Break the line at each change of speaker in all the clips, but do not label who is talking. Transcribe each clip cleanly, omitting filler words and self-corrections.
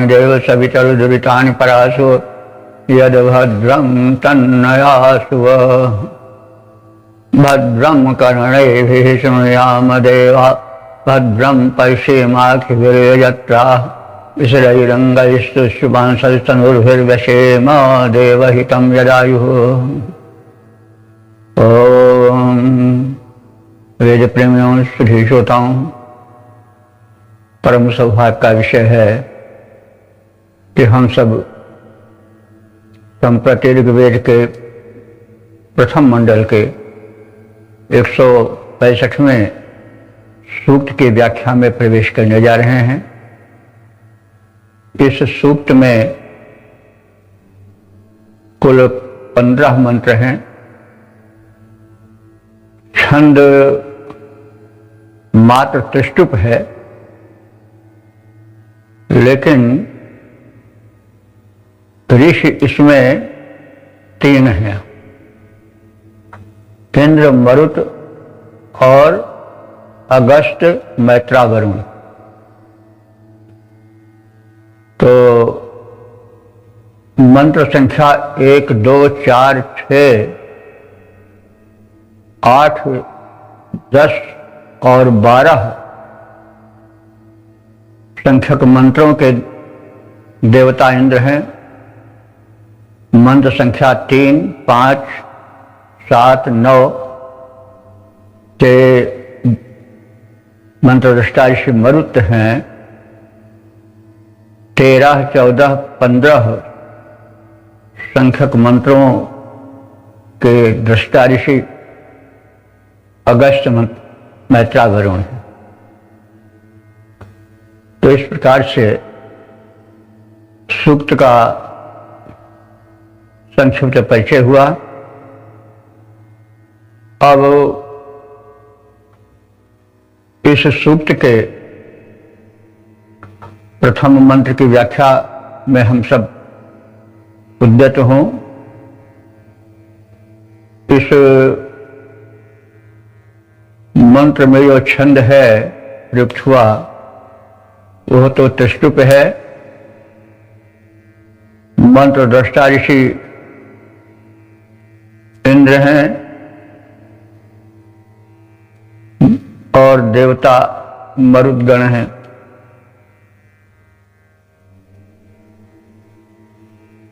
देव सवितरुदुरितानि परासु यद्भद्रं तन्नयासु भद्रं कर्णैभिः शृणुयाम देवा भद्रं पश्येमाखिभिर्यजत्राः विसरैरङ्गैस्तुष्टुवांसस्तनूर्भिर्व्यसेम देवहितं यदायुः। ओम वेद प्रेमियों सुधी श्रोताओं, परम सौभाग्य का विषय है कि हम सब संप्रति ऋग्वेद के प्रथम मंडल के 165वें सूक्त की व्याख्या में प्रवेश करने जा रहे हैं। इस सूक्त में कुल 15 मंत्र हैं। छंद मात्र त्रिष्टुप है, लेकिन ऋषि इसमें 3 हैं, इंद्र, मरुत और अगस्त, मैत्रा, वरुण। तो मंत्र संख्या 1, 2, 4, 6, 8, 10 और 12 संख्यक मंत्रों के देवता इंद्र हैं। मंत्र संख्या 3, 5, 7, 9 के मंत्रदृष्टा ऋषि मरुत हैं। 13, 14, 15 संख्यक मंत्रों के दृष्टा ऋषि अगस्त, मैत्रा, वरुण है। तो इस प्रकार से सूक्त का संक्षिप्त परिचय हुआ। अब इस सूक्त के प्रथम मंत्र की व्याख्या में हम सब उद्यत हों। इस मंत्र में जो छंद है प्रयुक्त हुआ वह तो त्रिष्टुप है। मंत्र दृष्टा ऋषि इंद्र हैं और देवता मरुदगण हैं।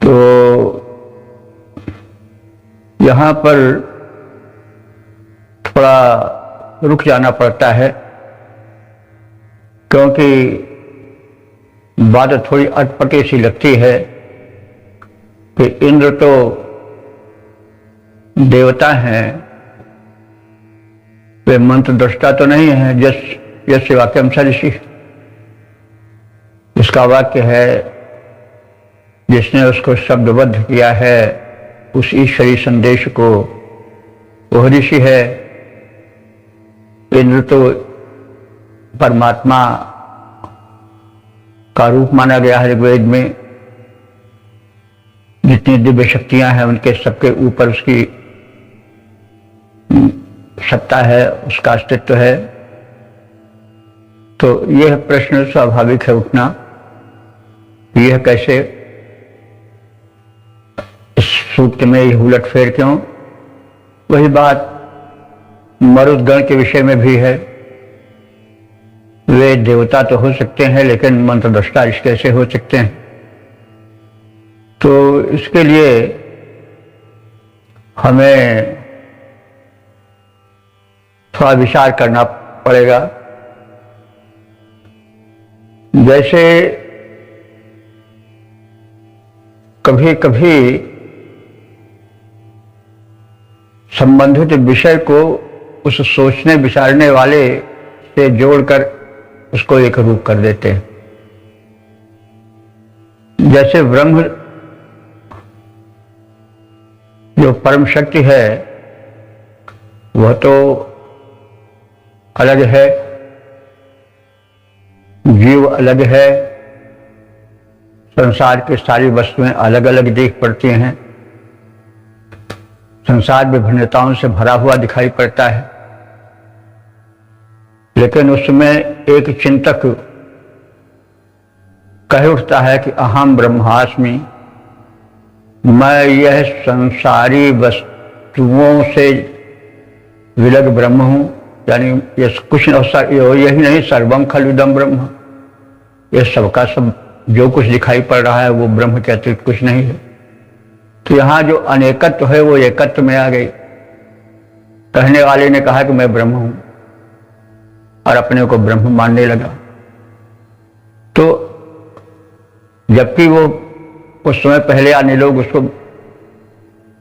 तो यहां पर थोड़ा रुक जाना पड़ता है, क्योंकि बात थोड़ी अटपटी सी लगती है कि इंद्र तो देवता हैं, वे मंत्र दृष्टा तो नहीं है। यस्य वाक्यम सदृशी, इसका वाक्य है जिसने उसको शब्दबद्ध किया है उस ईश्वरी संदेश को, वह ऋषि है। इंद्र तो परमात्मा का रूप माना गया है ऋग्वेद में। जितनी दिव्य शक्तियां हैं उनके सबके ऊपर उसकी सत्ता है, उसका अस्तित्व है। तो यह प्रश्न स्वाभाविक है उठना, यह कैसे, इस सूक्त में यह उलटफेर क्यों। वही बात मरुदगण के विषय में भी है। वे देवता तो हो सकते हैं, लेकिन मंत्रदृष्टा ऋषि कैसे हो सकते हैं। तो इसके लिए हमें थोड़ा विचार करना पड़ेगा। जैसे कभी कभी संबंधित विषय को उस सोचने विचारने वाले से जोड़कर उसको एक रूप कर देते हैं। जैसे ब्रह्म जो परम शक्ति है वह तो अलग है, जीव अलग है, संसार की सारी वस्तुएं अलग अलग दिख पड़ती हैं, संसार विभिन्नताओं से भरा हुआ दिखाई पड़ता है, लेकिन उसमें एक चिंतक कह उठता है कि अहम ब्रह्मास्मि, मैं यह संसारी वस्तुओं से विलग ब्रह्म हूं। यानी ये कुछ यही नहीं, सर्वम खलुदम ब्रह्म, ये सबका सब जो कुछ दिखाई पड़ रहा है वो ब्रह्म के अतिरिक्त कुछ नहीं है। तो यहां जो अनेकत्व है वो एकत्व में आ गई। कहने वाले ने कहा कि मैं ब्रह्म हूं और अपने को ब्रह्म मानने लगा। तो जबकि वो उस समय पहले आने लोग उसको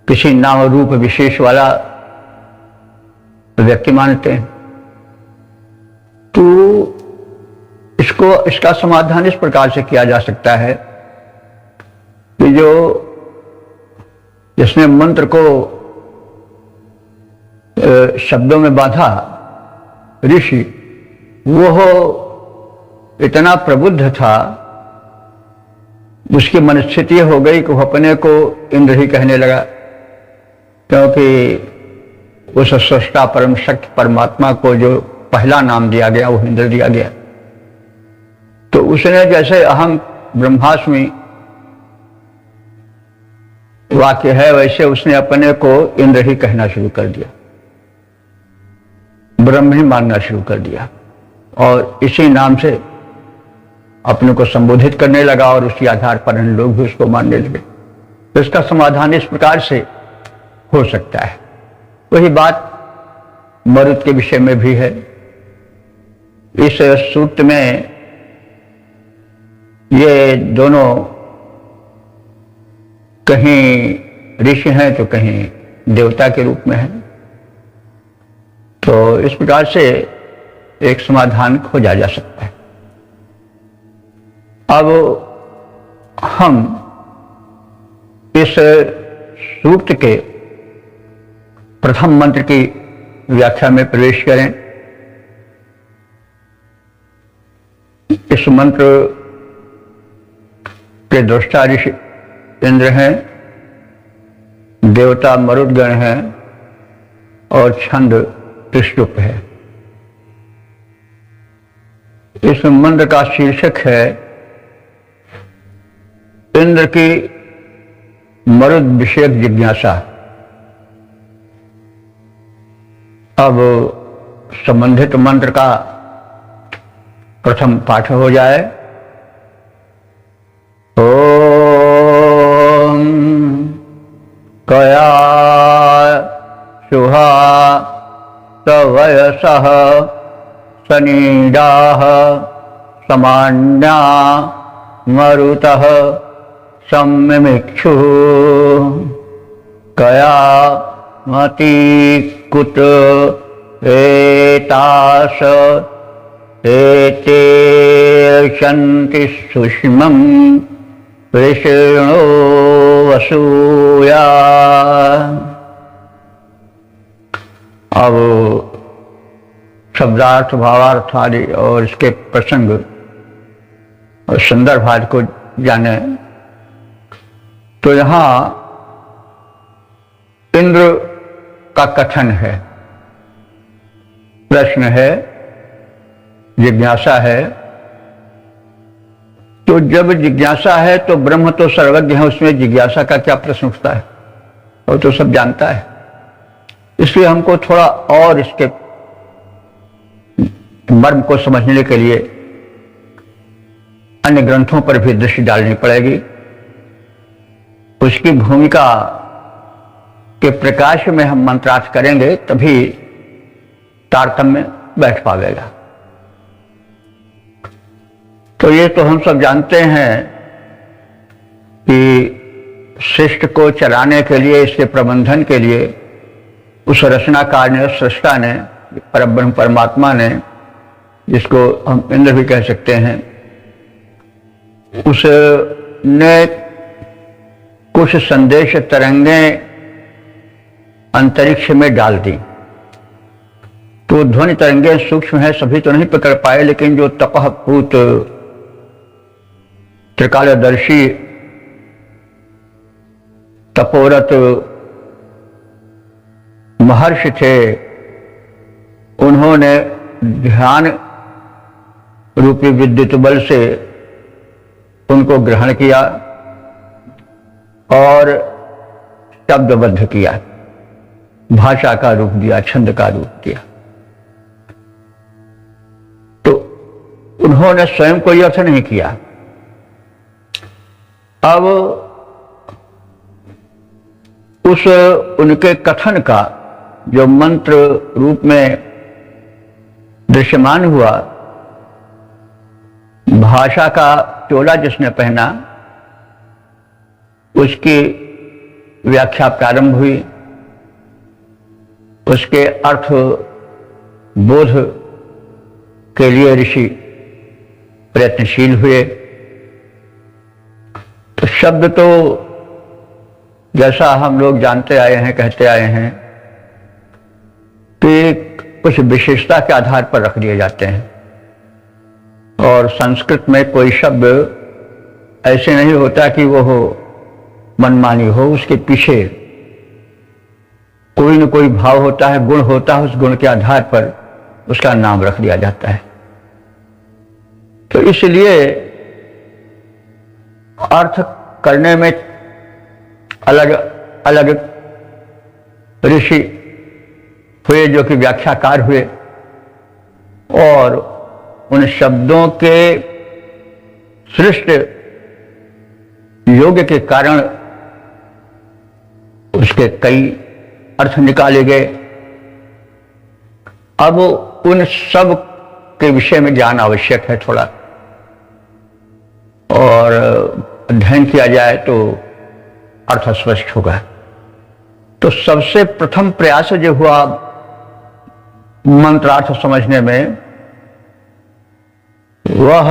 किसी नाम रूप विशेष वाला व्यक्ति मानते हैं। तो इसका समाधान इस प्रकार से किया जा सकता है कि जिसने मंत्र को शब्दों में बांधा, ऋषि, वो इतना प्रबुद्ध था, उसकी मनस्थिति हो गई कि वो अपने को इंद्र ही कहने लगा, क्योंकि उस सृष्टा परम शक्ति परमात्मा को जो पहला नाम दिया गया वो इंद्र दिया गया। तो उसने जैसे अहम ब्रह्मास्मि वाक्य है, वैसे उसने अपने को इंद्र ही कहना शुरू कर दिया, ब्रह्म ही मानना शुरू कर दिया और इसी नाम से अपने को संबोधित करने लगा और उसी आधार पर अन्य लोग भी उसको मानने लगे। तो इसका समाधान इस प्रकार से हो सकता है। वही बात मरुत के विषय में भी है। इस सूत्र में ये दोनों कहीं ऋषि हैं तो कहीं देवता के रूप में हैं। तो इस प्रकार से एक समाधान खोजा जा सकता है। अब हम इस सूक्त के प्रथम मंत्र की व्याख्या में प्रवेश करें। इस मंत्र के दृष्टा ऋषि इंद्र हैं, देवता मरुदगण हैं और छंद त्रिशुप है। इस मंत्र का शीर्षक है इंद्र की मरुद विषयक जिज्ञासा। अब संबंधित मंत्र का प्रथम पाठ हो जाए। ओम कया शुहा सवयसः सनीडाः समान्या मरुतः सम्मिक्षुः कया मति कुत एतास एते शन्ति सुष्मं वृषणो वसूया। अब शब्दार्थ भावार्थ आदि और इसके प्रसंग और संदर्भ आदि को जाने तो यहाँ इंद्र का कथन है, प्रश्न है, जिज्ञासा है। तो जब जिज्ञासा है तो ब्रह्म तो सर्वज्ञ है, उसमें जिज्ञासा का क्या प्रश्न उठता है, वो तो सब जानता है। इसलिए हमको थोड़ा और इसके मर्म को समझने के लिए अन्य ग्रंथों पर भी दृष्टि डालनी पड़ेगी। उसकी भूमिका के प्रकाश में हम मंत्रार्थ करेंगे तभी तारतम्य बैठ पावेगा। तो ये तो हम सब जानते हैं कि सृष्टि को चलाने के लिए, इसके प्रबंधन के लिए उस रचनाकार ने, सृष्टा ने, परब्रह्म परमात्मा ने, जिसको हम इंद्र भी कह सकते हैं, उसने कुछ संदेश तरंगें अंतरिक्ष में डाल दी तो ध्वनि तरंगे सूक्ष्म है, सभी तो नहीं पकड़ पाए, लेकिन जो तपःपूत त्रिकालदर्शी तपोरत महर्षि थे, उन्होंने ध्यान रूपी विद्युत बल से उनको ग्रहण किया और शब्दबद्ध किया, भाषा का रूप दिया, छंद का रूप दिया। तो उन्होंने स्वयं कोई अर्थ नहीं किया। अब उस उनके कथन का जो मंत्र रूप में दृश्यमान हुआ, भाषा का चोला जिसने पहना, उसकी व्याख्या प्रारंभ हुई, उसके अर्थ बोध के लिए ऋषि प्रयत्नशील हुए। तो शब्द तो जैसा हम लोग जानते आए हैं, कहते आए हैं कि कुछ विशेषता के आधार पर रख दिए जाते हैं, और संस्कृत में कोई शब्द ऐसे नहीं होता कि वो हो मनमानी हो, उसके पीछे कोई न कोई भाव होता है, गुण होता है, उस गुण के आधार पर उसका नाम रख दिया जाता है। तो इसलिए अर्थ करने में अलग अलग ऋषि हुए जो कि व्याख्याकार हुए, और उन शब्दों के सृष्ट योग के कारण उसके कई अर्थ निकाले गए। अब उन सब के विषय में ज्ञान आवश्यक है थोड़ा, और अध्ययन किया जाए तो अर्थ स्पष्ट होगा। तो सबसे प्रथम प्रयास जो हुआ मंत्रार्थ समझने में, वह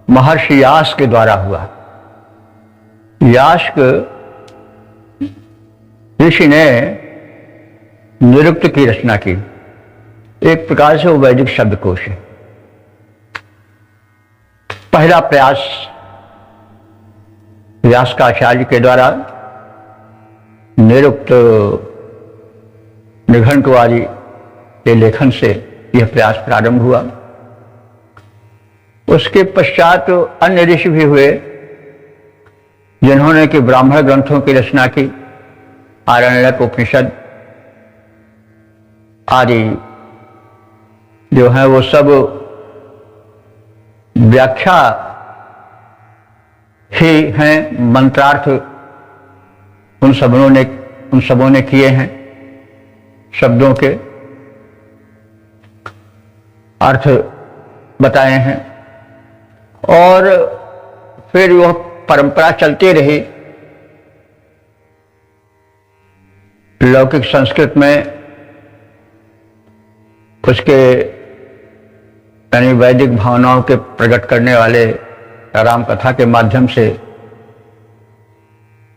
महर्षि यास के द्वारा हुआ। यास्क ऋषि ने निरुक्त की रचना की, एक प्रकार से वो वैदिक शब्दकोश है। पहला प्रयास व्यासकाचार्य के द्वारा निरुक्त निघंटवादी के लेखन से यह प्रयास प्रारंभ हुआ। उसके पश्चात अन्य ऋषि भी हुए जिन्होंने कि ब्राह्मण ग्रंथों की रचना की, आरण्यक उपनिषद आदि जो है वो सब व्याख्या ही हैं, मंत्रार्थ उन सबों ने किए हैं, शब्दों के अर्थ बताए हैं। और फिर वह परंपरा चलती रही। लौकिक संस्कृत में उसके यानी वैदिक भावनाओं के प्रकट करने वाले राम कथा के माध्यम से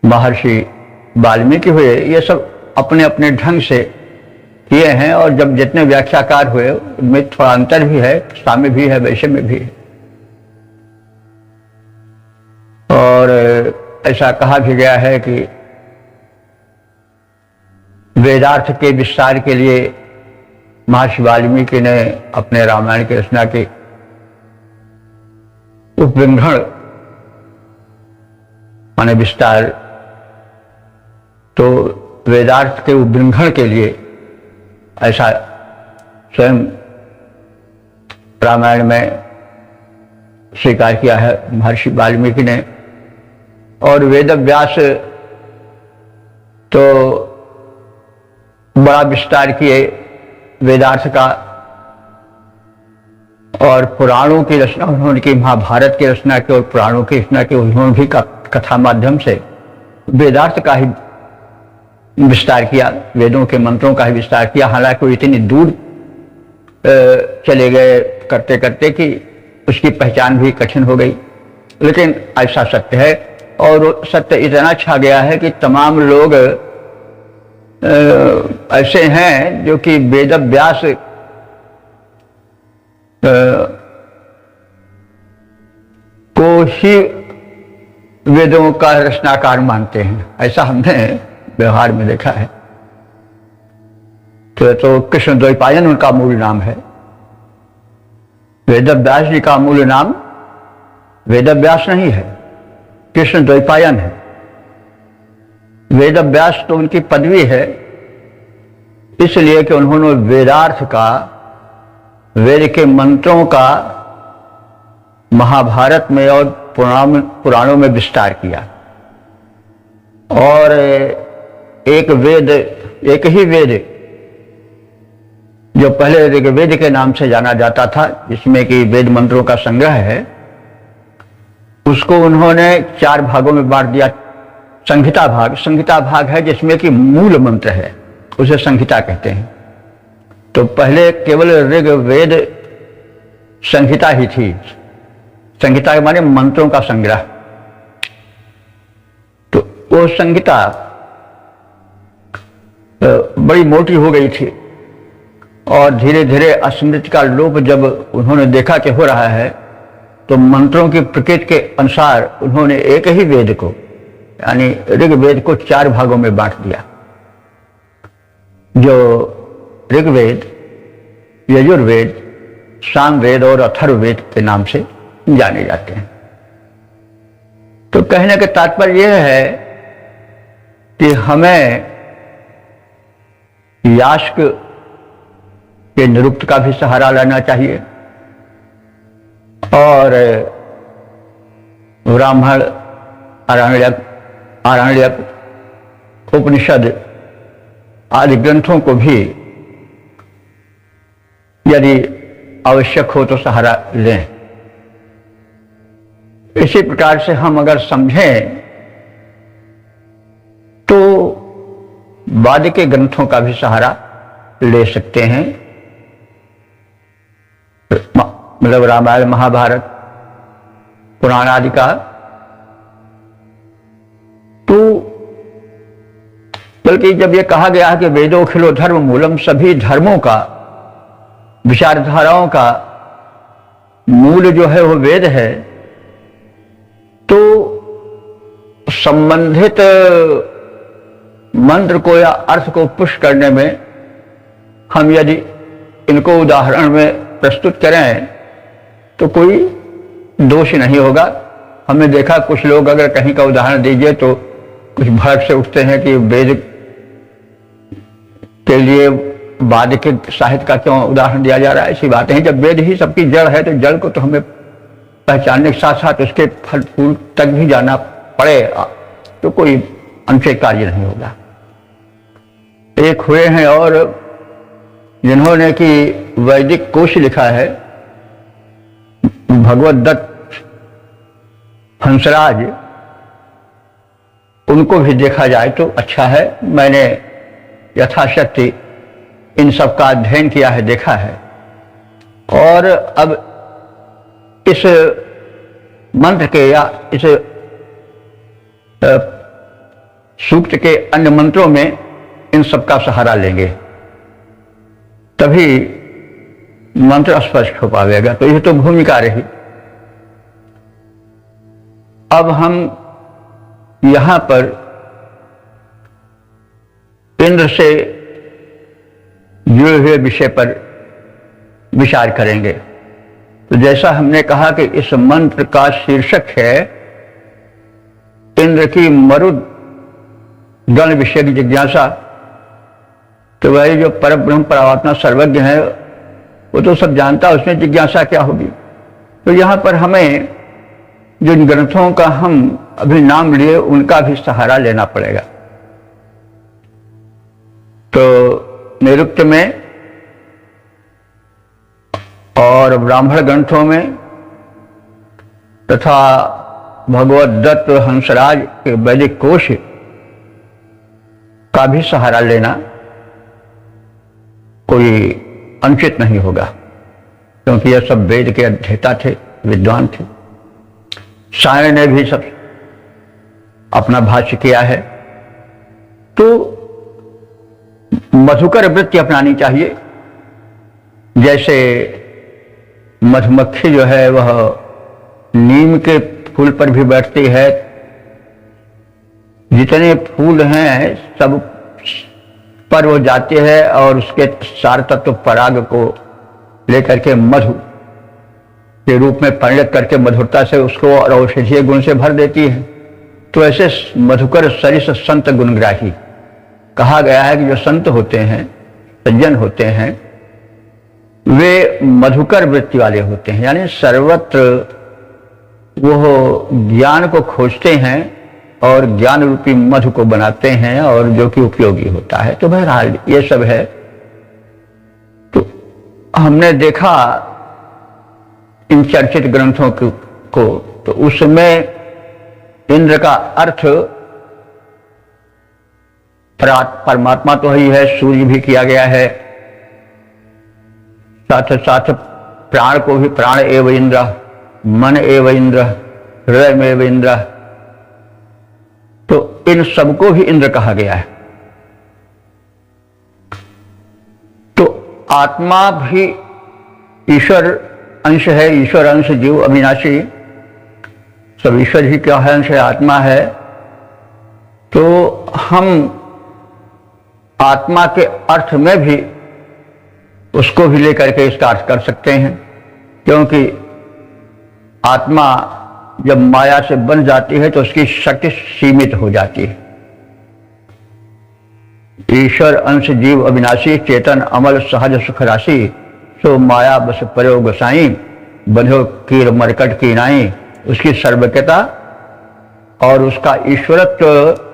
महर्षि वाल्मीकि हुए, ये सब अपने अपने ढंग से किए हैं। और जब जितने व्याख्याकार हुए उनमें थोड़ा अंतर भी है, साम्य भी है, वैषम्य भी है। और ऐसा कहा भी गया है कि वेदार्थ के विस्तार के लिए महर्षि वाल्मीकि ने अपने रामायण की रचना की। उपविंघण माने विस्तार, तो वेदार्थ के उपविंघण के लिए ऐसा स्वयं रामायण में स्वीकार किया है महर्षि वाल्मीकि ने। और वेद व्यास तो बड़ा विस्तार किए वेदार्थ का, और पुराणों की रचना उन्होंने की, महाभारत की रचना की और पुराणों की रचना की उन्होंने भी कथा माध्यम से वेदार्थ का ही विस्तार किया, वेदों के मंत्रों का ही विस्तार किया। हालांकि वो इतनी दूर चले गए करते करते कि उसकी पहचान भी कठिन हो गई, लेकिन ऐसा सत्य है। और सत्य इतना छा गया है कि तमाम लोग ऐसे हैं जो कि वेद व्यास को ही वेदों का रचनाकार मानते हैं। ऐसा हमने व्यवहार में देखा है। तो कृष्ण द्वैपायन उनका मूल नाम है। वेद व्यास जी का मूल नाम वेद व्यास नहीं है, कृष्ण द्वैपायन है। वेद व्यास तो उनकी पदवी है, इसलिए कि उन्होंने वेदार्थ का, वेद के मंत्रों का महाभारत में और पुराणों में विस्तार किया। और एक ही वेद जो पहले ऋग्वेद के नाम से जाना जाता था, जिसमें कि वेद मंत्रों का संग्रह है, उसको उन्होंने 4 भागों में बांट दिया। संहिता भाग है जिसमें कि मूल मंत्र है, उसे संहिता कहते हैं। तो पहले केवल ऋग्वेद संहिता ही थी। संहिता के माने मंत्रों का संग्रह। तो वो संहिता बड़ी मोटी हो गई थी और धीरे धीरे स्मृति का लोप जब उन्होंने देखा कि हो रहा है, तो मंत्रों की प्रकृति के अनुसार उन्होंने एक ही वेद को, यानी ऋग्वेद को 4 भागों में बांट दिया, जो ऋग्वेद, यजुर्वेद, सामवेद और अथर्ववेद के नाम से जाने जाते हैं। तो कहने का तात्पर्य यह है कि हमें यास्क के निरुक्त का भी सहारा लेना चाहिए और ब्राह्मण, आरण्यक, उपनिषद आदि ग्रंथों को भी यदि आवश्यक हो तो सहारा लें। इसी प्रकार से हम अगर समझें तो बाद के ग्रंथों का भी सहारा ले सकते हैं, मतलब रामायण, महाभारत, पुराण आदि का। तो बल्कि जब ये कहा गया है कि वेदो खिलो धर्म मूलम, सभी धर्मों का, विचारधाराओं का मूल जो है वो वेद है, तो संबंधित मंत्र को या अर्थ को पुष्ट करने में हम यदि इनको उदाहरण में प्रस्तुत करें तो कोई दोष नहीं होगा। हमने देखा कुछ लोग अगर कहीं का उदाहरण दीजिए तो कुछ भड़क से उठते हैं कि वेद के लिए बाद के साहित्य का क्यों उदाहरण दिया जा रहा है। ऐसी बातें हैं, जब वेद ही सबकी जड़ है तो जड़ को तो हमें पहचानने के साथ साथ उसके फल फूल तक भी जाना पड़े तो कोई अनुचित कार्य नहीं होगा। एक हुए हैं और जिन्होंने कि वैदिक कोश लिखा है, भगवत दत्त हंसराज, उनको भी देखा जाए तो अच्छा है। मैंने यथाशक्ति इन सब का अध्ययन किया है, देखा है। और अब इस मंत्र के या इस सूक्त के अन्य मंत्रों में इन सब का सहारा लेंगे, तभी मंत्र स्पष्ट हो पाएगा। तो यह तो भूमिका रही। अब हम यहां पर इंद्र से जुड़े हुए विषय पर विचार करेंगे। तो जैसा हमने कहा कि इस मंत्र का शीर्षक है इंद्र की मरुद गण विषय की जिज्ञासा, तो वही जो परब्रह्म परमात्मा सर्वज्ञ है वो तो सब जानता है, उसमें जिज्ञासा क्या होगी। तो यहाँ पर हमें जिन ग्रंथों का हम अभी नाम लिए उनका भी सहारा लेना पड़ेगा। तो निरुक्त में और ब्राह्मण ग्रंथों में तथा भगवत दत्त हंसराज के वैदिक कोश का भी सहारा लेना कोई अनुचित नहीं होगा, क्योंकि यह सब वेद के अध्येता थे, विद्वान थे। सायण ने भी सब अपना भाष्य किया है। तो मधुकर वृत्ति अपनानी चाहिए। जैसे मधुमक्खी जो है वह नीम के फूल पर भी बैठती है, जितने फूल हैं सब पर वो जाती है और उसके सार तत्व पराग को लेकर के मधु के रूप में परिणत करके मधुरता से उसको और औषधीय गुण से भर देती है। तो ऐसे मधुकर सरिस संत गुणग्राही कहा गया है कि जो संत होते हैं, सज्जन होते हैं, वे मधुकर वृत्ति वाले होते हैं, यानी सर्वत्र वो ज्ञान को खोजते हैं और ज्ञान रूपी मधु को बनाते हैं और जो कि उपयोगी होता है। तो बहरहाल ये सब है। तो हमने देखा इन चर्चित ग्रंथों को, तो उसमें इंद्र का अर्थ परमात्मा तो ही है, सूर्य भी किया गया है, साथ साथ प्राण को भी प्राण एव इंद्र, मन एव इंद्र, हृदय में एव इंद्र, तो इन सबको भी इंद्र कहा गया है। तो आत्मा भी ईश्वर अंश है, ईश्वर अंश जीव अविनाशी, सब ईश्वर ही का अंश है, आत्मा है। तो हम आत्मा के अर्थ में भी उसको भी लेकर के इसका अर्थ कर सकते हैं, क्योंकि आत्मा जब माया से बन जाती है तो उसकी शक्ति सीमित हो जाती है। ईश्वर अंश जीव अविनाशी, चेतन अमल सहज सुख राशि, सो माया बस पर्यो गोसाई, बंधो कीर मरकट की नाई। उसकी सर्वज्ञता और उसका ईश्वरत्व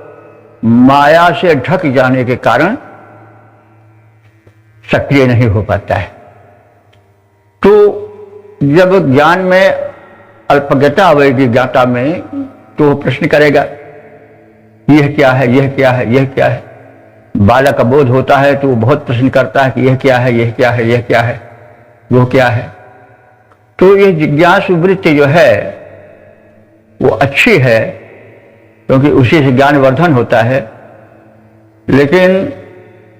माया से ढक जाने के कारण सक्रिय नहीं हो पाता है। तो जब ज्ञान में अल्पज्ञता आवेगी, ज्ञाता में, तो वो प्रश्न करेगा यह क्या है, यह क्या है, यह क्या है। बालक का बोध होता है तो वो बहुत प्रश्न करता है कि यह क्या है, यह क्या है, यह क्या है, वो क्या है। तो ये जिज्ञासु वृत्ति जो है वो अच्छी है, क्योंकि उसी से ज्ञान वर्धन होता है। लेकिन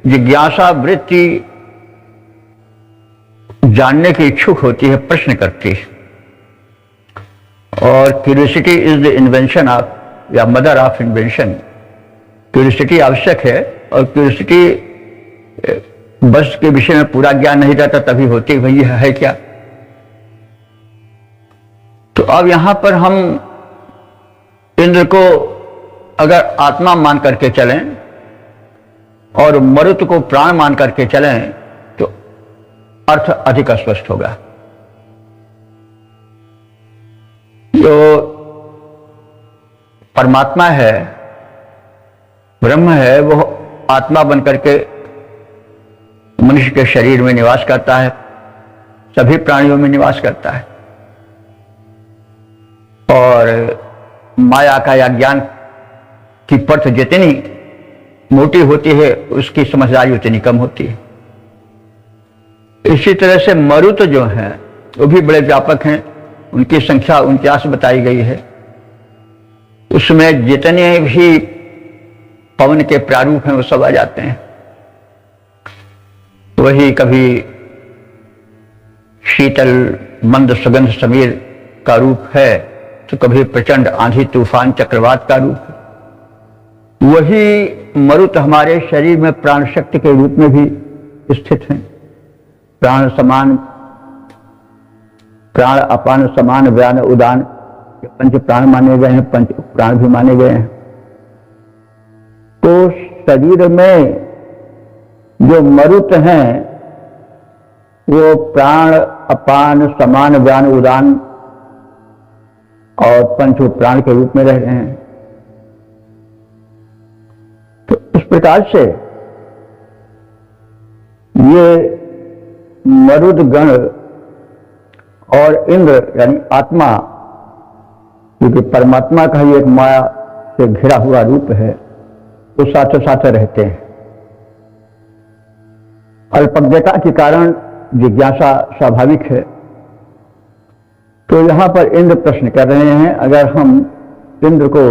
जिज्ञासा वृत्ति जानने की इच्छुक होती है, प्रश्न करती है। और curiosity is the invention of, या मदर ऑफ इन्वेंशन। क्यूरियोसिटी आवश्यक है, और क्यूरियोसिटी बस के विषय में पूरा ज्ञान नहीं रहता तभी होती, भाई है क्या। तो अब यहां पर हम इंद्र को अगर आत्मा मान करके चलें और मरुत को प्राण मान करके चलें तो अर्थ अधिक स्पष्ट होगा। जो परमात्मा है, ब्रह्म है, वो आत्मा बन करके मनुष्य के शरीर में निवास करता है, सभी प्राणियों में निवास करता है। और माया का या ज्ञान की परत जितनी मोटी होती है उसकी समझदारी उतनी कम होती है। इसी तरह से मरुत जो हैं वो भी बड़े व्यापक हैं, उनकी संख्या 49 बताई गई है। उसमें जितने भी पवन के प्रारूप हैं वो सब आ जाते हैं। वही कभी शीतल मंद सुगंध समीर का रूप है, तो कभी प्रचंड आंधी तूफान चक्रवात का रूप है। वही मरुत हमारे शरीर में प्राण शक्ति के रूप में भी स्थित हैं। प्राण समान, प्राण अपान समान व्यान उदान, पंच प्राण माने गए हैं, पंच प्राण भी माने गए हैं। तो शरीर में जो मरुत हैं वो प्राण अपान समान व्यान उदान और पंच प्राण के रूप में रह रहे हैं। तो इस प्रकार से ये मरुद गण और इंद्र यानी आत्मा, क्योंकि परमात्मा का ही एक माया से घिरा हुआ रूप है, वो साथ साथ रहते हैं। अल्पज्ञता के कारण जिज्ञासा स्वाभाविक है। तो यहां पर इंद्र प्रश्न कर रहे हैं, अगर हम इंद्र को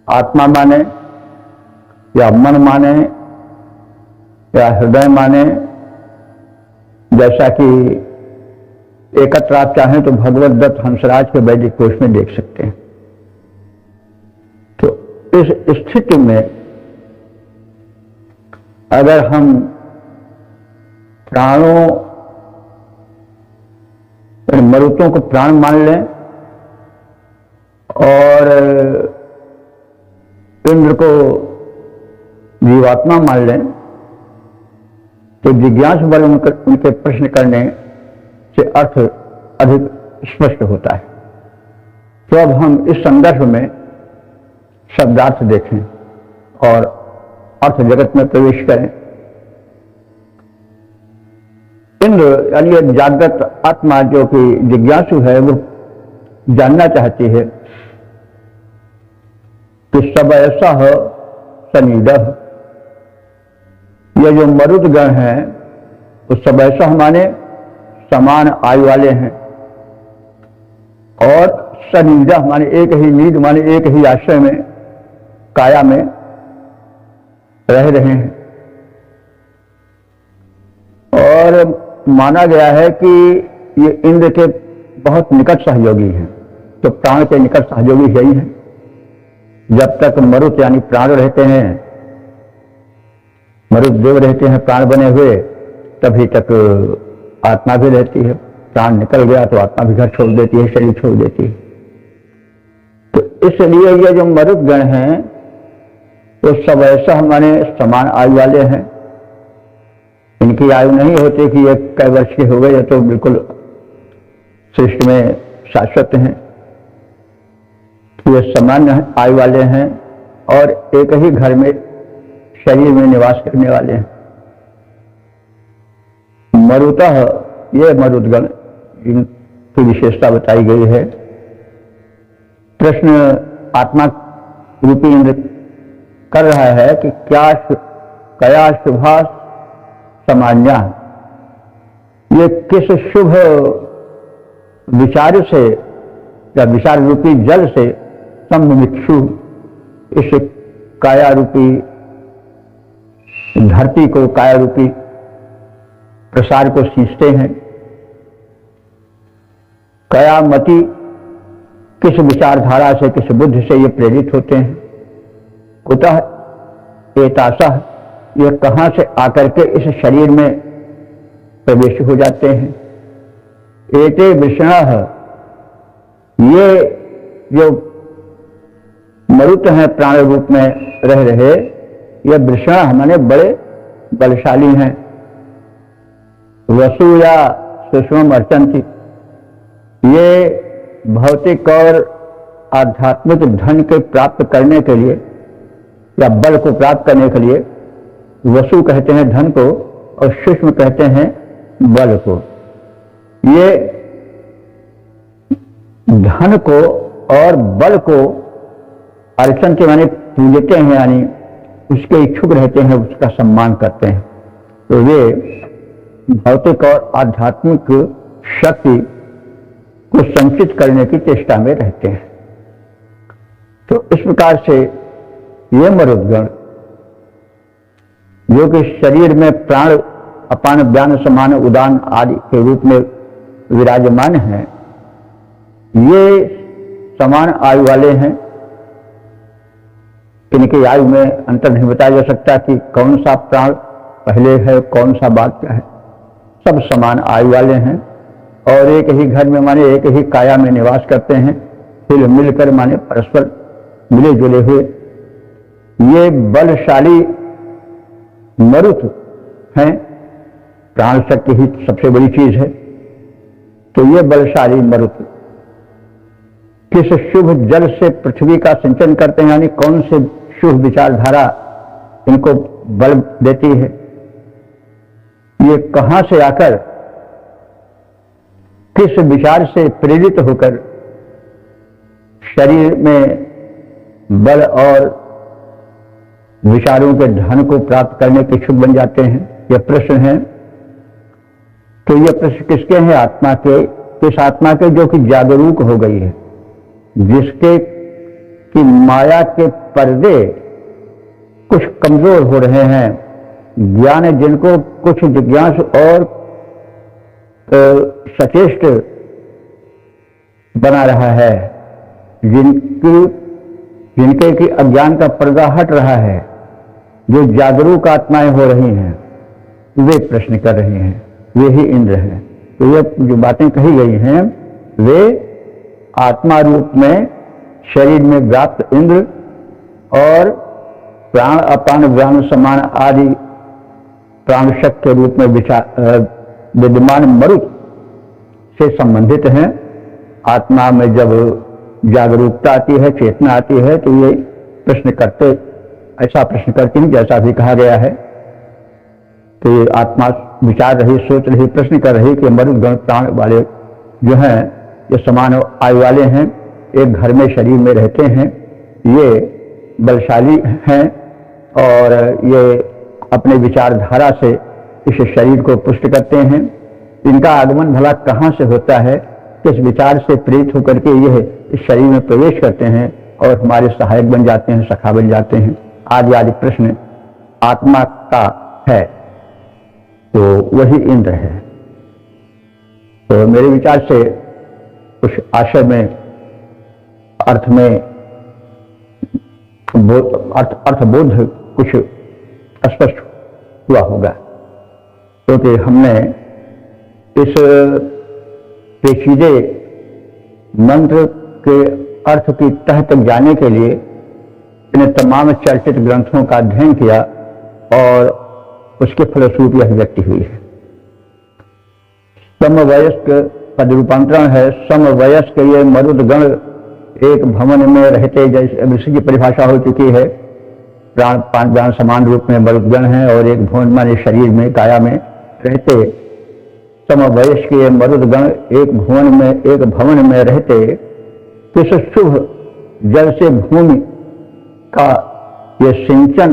आत्मा माने या मन माने या हृदय माने, जैसा कि एकत्र आप चाहें तो भगवत दत्त हंसराज के वैदिक कोश में देख सकते हैं। तो इस स्थिति में अगर हम प्राणों, मरुतों को प्राण मान लें और इंद्र को जीवात्मा मान लें, तो जिज्ञासु बल उनके प्रश्न करने से अर्थ अधिक स्पष्ट होता है। तो अब हम इस संदर्भ में शब्दार्थ देखें और अर्थ जगत में प्रवेश करें। इंद्र यानी जागृत आत्मा जो कि जिज्ञासु है, वो जानना चाहती है कि सब ऐसा हो सनिडह, ये जो मरुदगण हैं वो सब ऐसा माने समान आयु वाले हैं, और सनिडह माने एक ही नीड माने एक ही आश्रय में, काया में रह रहे हैं। और माना गया है कि ये इंद्र के बहुत निकट सहयोगी हैं। तो प्राण के निकट सहयोगी यही है। जब तक मरुत यानी प्राण रहते हैं, मरुत देव रहते हैं प्राण बने हुए, तभी तक आत्मा भी रहती है। प्राण निकल गया तो आत्मा भी घर छोड़ देती है, शरीर छोड़ देती है। तो इसलिए ये जो मरुत गण हैं तो सब ऐसा हमारे समान आयु वाले हैं। इनकी आयु नहीं होती कि ये कई वर्ष के हो गए तो बिल्कुल सृष्टि में शाश्वत हैं। ये सामान्य आयु वाले हैं और एक ही घर में शरीर में निवास करने वाले हैं। मरुतः ये मरुदगण, इनकी विशेषता बताई गई है। प्रश्न आत्मा रूपी इंद्र कर रहा है कि कया शुभा सामान्या, ये किस शुभ विचार से या विचार रूपी जल से सम्मिक्षु इस काया रूपी धरती को, काया रूपी प्रसार को सींचते हैं। कयामति किस विचारधारा से, किस बुद्धि से ये प्रेरित होते हैं। कुतः एतासः, ये कहां से आकर के इस शरीर में प्रवेश हो जाते हैं। एते वृषणः, ये जो मरुत हैं प्राण रूप में रह रहे, ये वृषण माने बड़े बलशाली हैं। वसु या सुषम अर्चन्ति, ये भौतिक और आध्यात्मिक धन के प्राप्त करने के लिए या बल को प्राप्त करने के लिए वसु कहते हैं धन को, और सूक्ष्म कहते हैं बल को। ये धन को और बल को अर्चन के माने पूजते हैं, यानी उसके इच्छुक रहते हैं, उसका सम्मान करते हैं। तो वे भौतिक और आध्यात्मिक शक्ति को संचित करने की चेष्टा में रहते हैं। तो इस प्रकार से ये मरुदगण जो कि शरीर में प्राण, अपान, व्यान, समान, उदान आदि के रूप में विराजमान हैं, ये समान आयु वाले हैं। इनकी आयु में अंतर नहीं बताया जा सकता कि कौन सा प्राण पहले है, कौन सा बाद का है। सब समान आयु वाले हैं और एक ही घर में माने एक ही काया में निवास करते हैं, फिर मिलकर माने परस्पर मिले जुले हुए। ये बलशाली मरुत हैं, प्राण शक्ति ही सबसे बड़ी चीज है। तो ये बलशाली मरुत किस शुभ जल से पृथ्वी का सिंचन करते हैं, यानी कौन से शुभ विचारधारा इनको बल देती है। ये कहां से आकर किस विचार से प्रेरित होकर शरीर में बल और विचारों के धन को प्राप्त करने के इच्छुक बन जाते हैं, यह प्रश्न है। तो यह प्रश्न किसके हैं? आत्मा के। किस आत्मा के? जो कि जागरूक हो गई है, जिसके कि माया के पर्दे कुछ कमजोर हो रहे हैं, ज्ञान है जिनको कुछ जिज्ञासु और सचेष्ट बना रहा है, जिनके की अज्ञान का पर्दा हट रहा है, जो जागरूक आत्माएं हो रही हैं, वे प्रश्न कर रहे हैं, वे ही इंद्र हैं। तो ये जो बातें कही गई हैं वे आत्मा रूप में शरीर में व्याप्त इंद्र और प्राण अपान व्यान समान आदि प्राण शक्ति के रूप में विद्यमान मरुत से संबंधित हैं। आत्मा में जब जागरूकता आती है, चेतना आती है, तो ये प्रश्न करते, ऐसा प्रश्न करती हैं जैसा भी कहा गया है कि आत्मा विचार रही, सोच रही, प्रश्न कर रही कि मरुत गण प्राण वाले जो हैं, ये समान आयु वाले हैं, एक घर में शरीर में रहते हैं, ये बलशाली हैं और ये अपने विचारधारा से इस शरीर को पुष्ट करते हैं। इनका आगमन भला कहाँ से होता है, किस विचार से प्रेरित होकर के यह इस शरीर में प्रवेश करते हैं और हमारे सहायक बन जाते हैं, सखा बन जाते हैं, आदि आदि प्रश्न आत्मा का है, तो वही इंद्र है। तो मेरे विचार से कुछ आशय में अर्थ में अर्थबोध कुछ स्पष्ट हुआ होगा, क्योंकि हमने इस पेचीदे मंत्र के अर्थ की तह तक जाने के लिए इन तमाम चर्चित ग्रंथों का अध्ययन किया और उसके फलस्वरूप यह व्यक्ति हुई है। समवयस्क पद रूपांतरण है। समवयस्क ये मरुद गण एक भवन में रहते, जैसे ऋषि की परिभाषा हो चुकी है, प्राण पान प्राण समान रूप में मरुद गण हैं और एक भवन माने शरीर में काया में रहते। समवयस्क ये मरुद गण एक भवन में रहते, किस शुभ जल से भूमि का ये सिंचन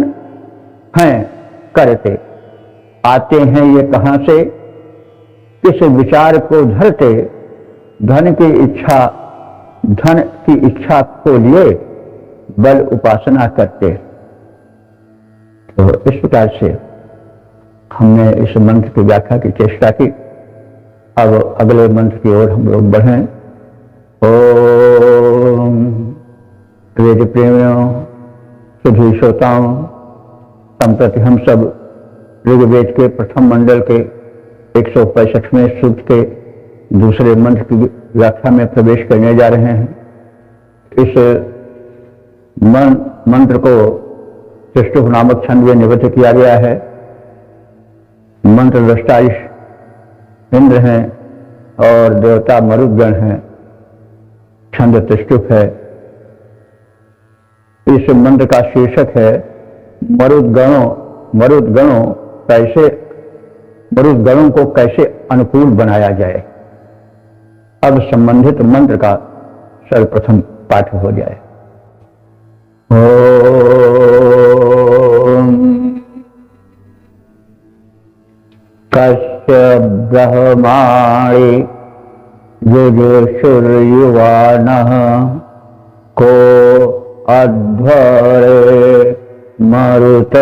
है करते, आते हैं ये कहां से, किस विचार को धरते, धन की इच्छा को लिए बल उपासना करते। तो इस प्रकार से हमने इस मंत्र की व्याख्या की चेष्टा की। अब अगले मंत्र की ओर हम लोग बढ़ें। ओम वेद प्रेमियों, सुधी श्रोताओं, संप्रति हम सब ऋग्वेद के प्रथम मंडल के 165वें सूक्त के दूसरे मंत्र की व्याख्या में प्रवेश करने जा रहे हैं। इस मंत्र को त्रिष्टुप नामक छंद में निबद्ध किया गया है। मंत्र दृष्टा इंद्र हैं और देवता मरुदगण हैं, छंद त्रिष्टुप है। इस मंत्र का शीर्षक है मरुदगणों को कैसे अनुकूल बनाया जाए। अब संबंधित मंत्र का सर्वप्रथम पाठ हो जाए। ओम कस्य ब्रह्माणि युजुषुर्युवानः को अध्वरे मरुत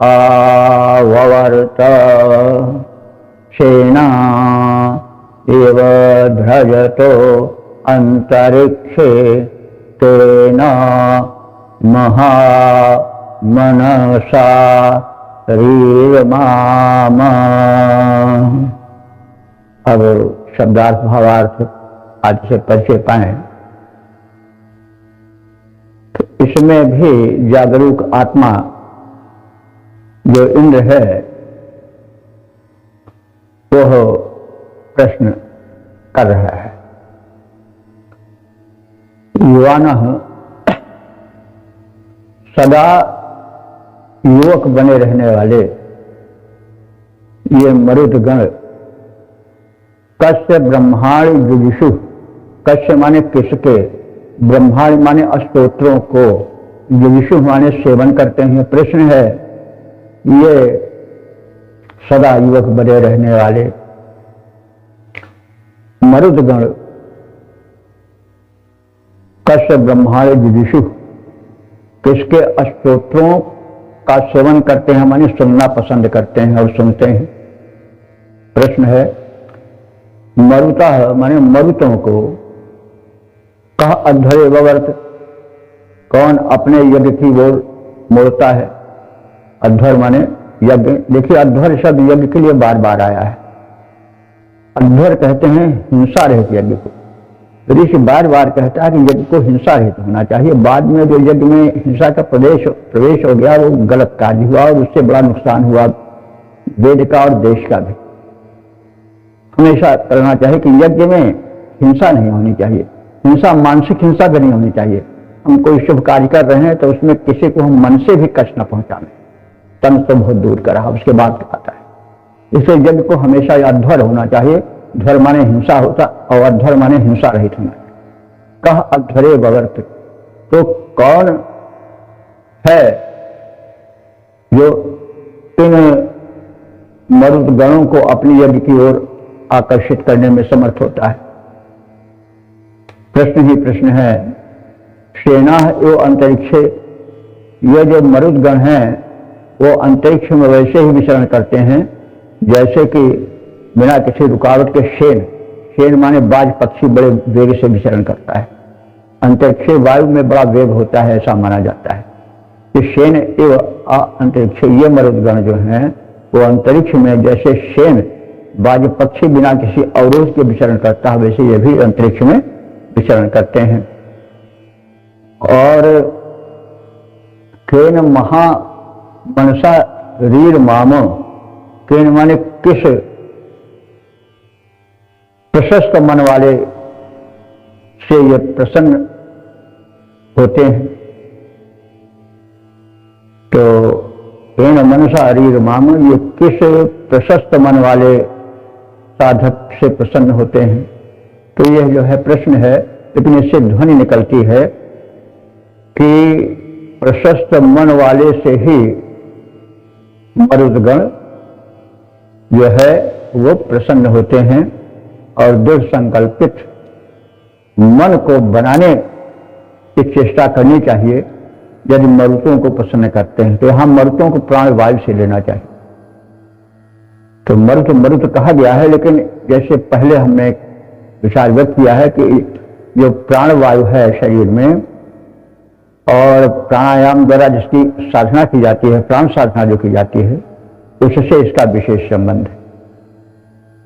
आववर्त सेना एव ध्रजतो अंतरिक्षे तेन महामनसा रीरमाम। अब शब्दार्थ भावार्थ आदि से परिचय पाएं। तो इसमें भी जागरूक आत्मा जो इंद्र है वह प्रश्न कर रहा है। युवानः सदा युवक बने रहने वाले ये मरुदगण, कस्य ब्रह्माणि जुजुषु, कस्य माने किसके, ब्रह्माणि माने स्तोत्रों को, जुजुषु माने सेवन करते हैं। प्रश्न है ये सदा युवक बने रहने वाले मरुदगण कस्य ब्रह्माणि जुजुषु, किसके स्तोत्रों का सेवन करते हैं, माने सुनना पसंद करते हैं और सुनते हैं। प्रश्न है, मरुतः माने मरुतों को कह अध्वरे ववर्त, कौन अपने यज्ञ की ओर मोड़ता है। अध्वर माने यज्ञ। देखिए अध्वर शब्द यज्ञ के लिए बार बार आया है। अध्वर कहते हैं हिंसा रहित यज्ञ को। ऋषि बार बार कहता है कि यज्ञ को हिंसा रहित होना चाहिए। बाद में जो यज्ञ में हिंसा का प्रवेश हो गया वो गलत कार्य हुआ और उससे बड़ा नुकसान हुआ वेद का और देश का भी। हमेशा करना चाहिए कि यज्ञ में हिंसा नहीं होनी चाहिए। हिंसा मानसिक हिंसा भी नहीं होनी चाहिए। हम कोई शुभ कार्य कर रहे हैं तो उसमें किसी को हम मन से भी कष्ट न पहुंचाएं, तन से बहुत दूर करा, उसके बाद आता है। इसलिए यज्ञ को हमेशा अध्वर होना चाहिए। ध्वर माने हिंसा होता और अध्वर माने हिंसा रहित होना। कह अध्वरे ववर्त, तो कौन है जो इन मरुदगणों को अपनी यज्ञ की ओर आकर्षित करने में समर्थ होता है। प्रश्न ही प्रश्न है। सेना एवं अंतरिक्षे, ये जो मरुदगण हैं वो अंतरिक्ष में वैसे ही विचरण करते हैं जैसे कि बिना किसी रुकावट के शेन माने बाज पक्षी बड़े वेग से विचरण करता है। अंतरिक्ष वायु में बड़ा वेग होता है ऐसा माना जाता है। कि शेन एवं अंतरिक्ष, ये मरुदगण जो हैं वो अंतरिक्ष में जैसे शेन बाज पक्षी बिना किसी अवरोध के विचरण करता है वैसे ये भी अंतरिक्ष में विचरण करते हैं। और केन महा मनसा रीर मामो, केन माने किस प्रशस्त मन वाले से ये प्रसन्न होते हैं। तो केन मनसा रीर मामो, ये किस प्रशस्त मन वाले साधक से प्रसन्न होते हैं। तो यह जो है प्रश्न है, लेकिन इससे ध्वनि निकलती है कि प्रशस्त मन वाले से ही मरुदगण जो है वो प्रसन्न होते हैं। और दृढ़ संकल्पित मन को बनाने की चेष्टा करनी चाहिए यदि मरुतों को प्रसन्न करते हैं। तो यहां मरुतों को प्राण वायु से लेना चाहिए। तो मरुत कहा गया है, लेकिन जैसे पहले हमने विचार व्यक्त किया है कि जो प्राण वायु है शरीर में और प्राणायाम द्वारा जिसकी साधना की जाती है, प्राण साधना जो की जाती है, उससे इसका विशेष संबंध है।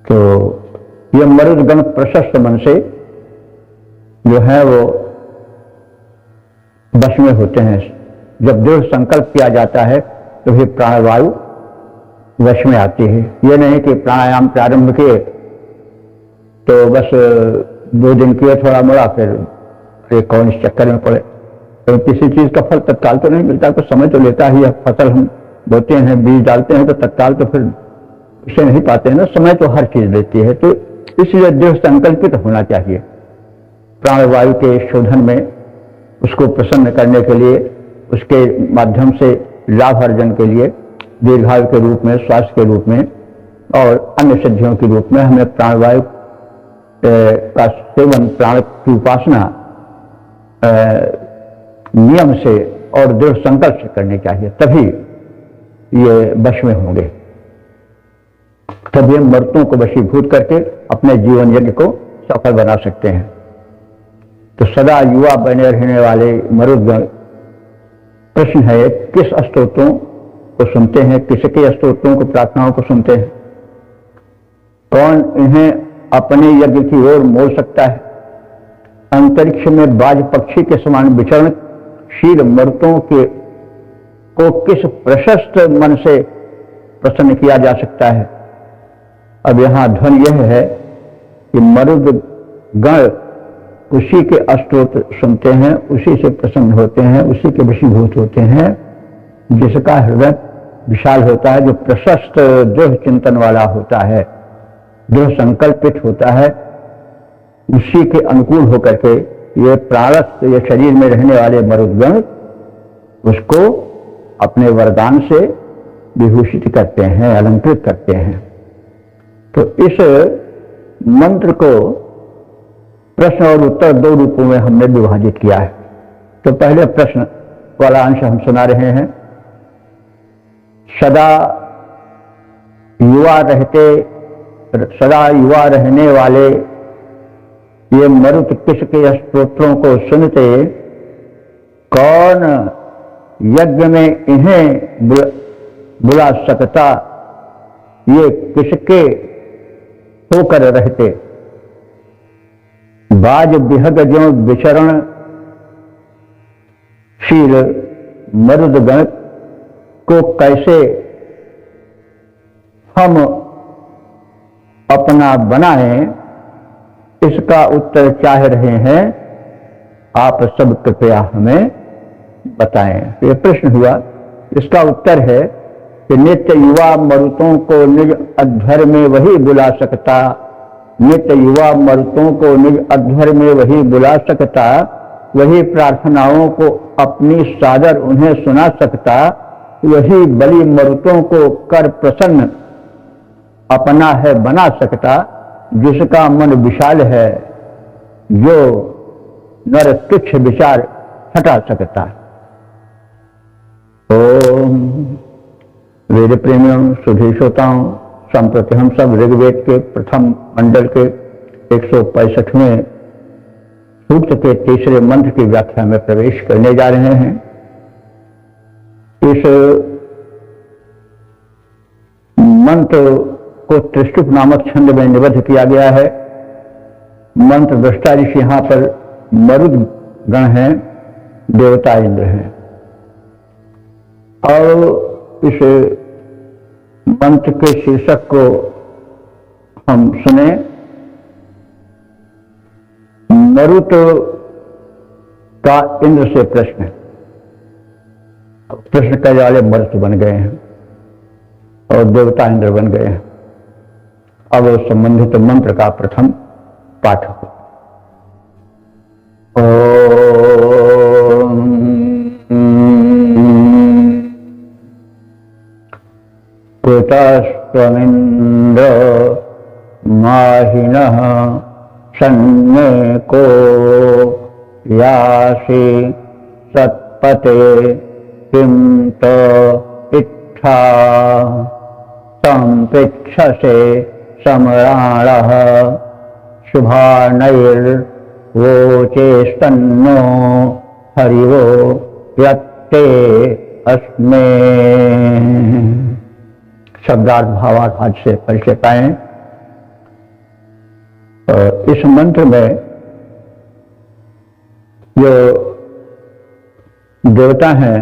तो ये मरुदगण प्रशस्त मन से जो है वो वश में होते हैं। जब दृढ़ संकल्प किया जाता है तो फिर प्राणवायु वश में आती है। ये नहीं कि प्राणायाम प्रारंभ किए तो बस 2 दिन किए, थोड़ा मोड़ा, फिर कौन इस चक्कर में पड़े। तो किसी चीज का फल तत्काल तो नहीं मिलता, तो समय तो लेता ही है। फसल हम बोते हैं, बीज डालते हैं, तो तत्काल तो फिर उसे नहीं पाते हैं ना, समय तो हर चीज लेती है। तो इसलिए दृढ़ संकल्पित होना चाहिए प्राणवायु के शोधन में, उसको प्रसन्न करने के लिए, उसके माध्यम से लाभ अर्जन के लिए, दीर्घायु के रूप में, स्वास्थ्य के रूप में और अन्य सिद्धियों के रूप में हमें प्राणवायु का सेवन, प्राण की उपासना नियम से और दृढ़ संकल्प से करनी चाहिए। तभी ये वश में होंगे, तभी हम मर्तों को वशीभूत करके अपने जीवन यज्ञ को सफल बना सकते हैं। तो सदा युवा बने रहने वाले मरुदगण, प्रश्न है किस स्तोत्रों को सुनते हैं, किसके स्तोत्रों को, प्रार्थनाओं को सुनते हैं। कौन इन्हें अपने यज्ञ की ओर मोड़ सकता है। अंतरिक्ष में बाज पक्षी के समान विचरणशील मरुतों के को किस प्रशस्त मन से प्रसन्न किया जा सकता है। अब यहां ध्वनि यह है कि मरुदगण उसी के स्तोत्र सुनते हैं, उसी से प्रसन्न होते हैं, उसी के वशीभूत होते हैं जिसका हृदय विशाल होता है, जो प्रशस्त दृढ़ चिंतन वाला होता है, दृढ़ संकल्पित होता है। उसी के अनुकूल होकर के ये प्रारब्ध, ये शरीर में रहने वाले मरुदगण उसको अपने वरदान से विभूषित करते हैं, अलंकृत करते हैं। तो इस मंत्र को प्रश्न और उत्तर 2 रूपों में हमने विभाजित किया है। तो पहले प्रश्न वाला अंश हम सुना रहे हैं सदा युवा रहने वाले ये मरुत किस के स्तोत्रों को सुनते, कौन यज्ञ में इन्हें बुला सकता, ये किसके होकर रहते। बाज बिहग ज्यों विचरण शील मरुदगण को कैसे हम अपना बनाएं, इसका उत्तर चाह रहे हैं, आप सब कृपया हमें बताएं। ये प्रश्न हुआ, इसका उत्तर है कि नित्य युवा मरुतों को निज अध्वर में वही बुला सकता, नित्य युवा मरुतों को निज अध्वर में वही बुला सकता, वही प्रार्थनाओं को अपनी सादर उन्हें सुना सकता, वही बलि मरुतों को कर प्रसन्न अपना है बना सकता, जिसका मन विशाल है, जो नर तुच्छ विचार हटा सकता। ओम वेद प्रेमियों, सुधी श्रोताओं, संप्रति हम सब ऋग्वेद के प्रथम मंडल के 165वें सूक्त के तीसरे मंत्र की व्याख्या में प्रवेश करने जा रहे हैं। इस मंत्र को त्रिष्टुप नामक छंद में निबद्ध किया गया है। मंत्र दृष्टा ऋषि यहाँ पर मरुद गण हैं, देवता इंद्र हैं। और इस मंत्र के शीर्षक को हम सुने। मरुत का इंद्र से प्रश्न, प्रश्न करने वाले मरुत बन गए हैं और देवता इंद्र बन गए हैं। अब संबंधित मंत्र का प्रथम पाठ हो। कृतस्त्वमिन्द्र माहिनः सन्नेको यासि सत्पते किं त इच्छा संपृक्षसे सम्राणः शुभानैर्वोचेस्तन्नो हरिवो यत्ते अस्मे। शब्दार्थ भावार्थ आज से परिचय पाएं। इस मंत्र में जो देवता हैं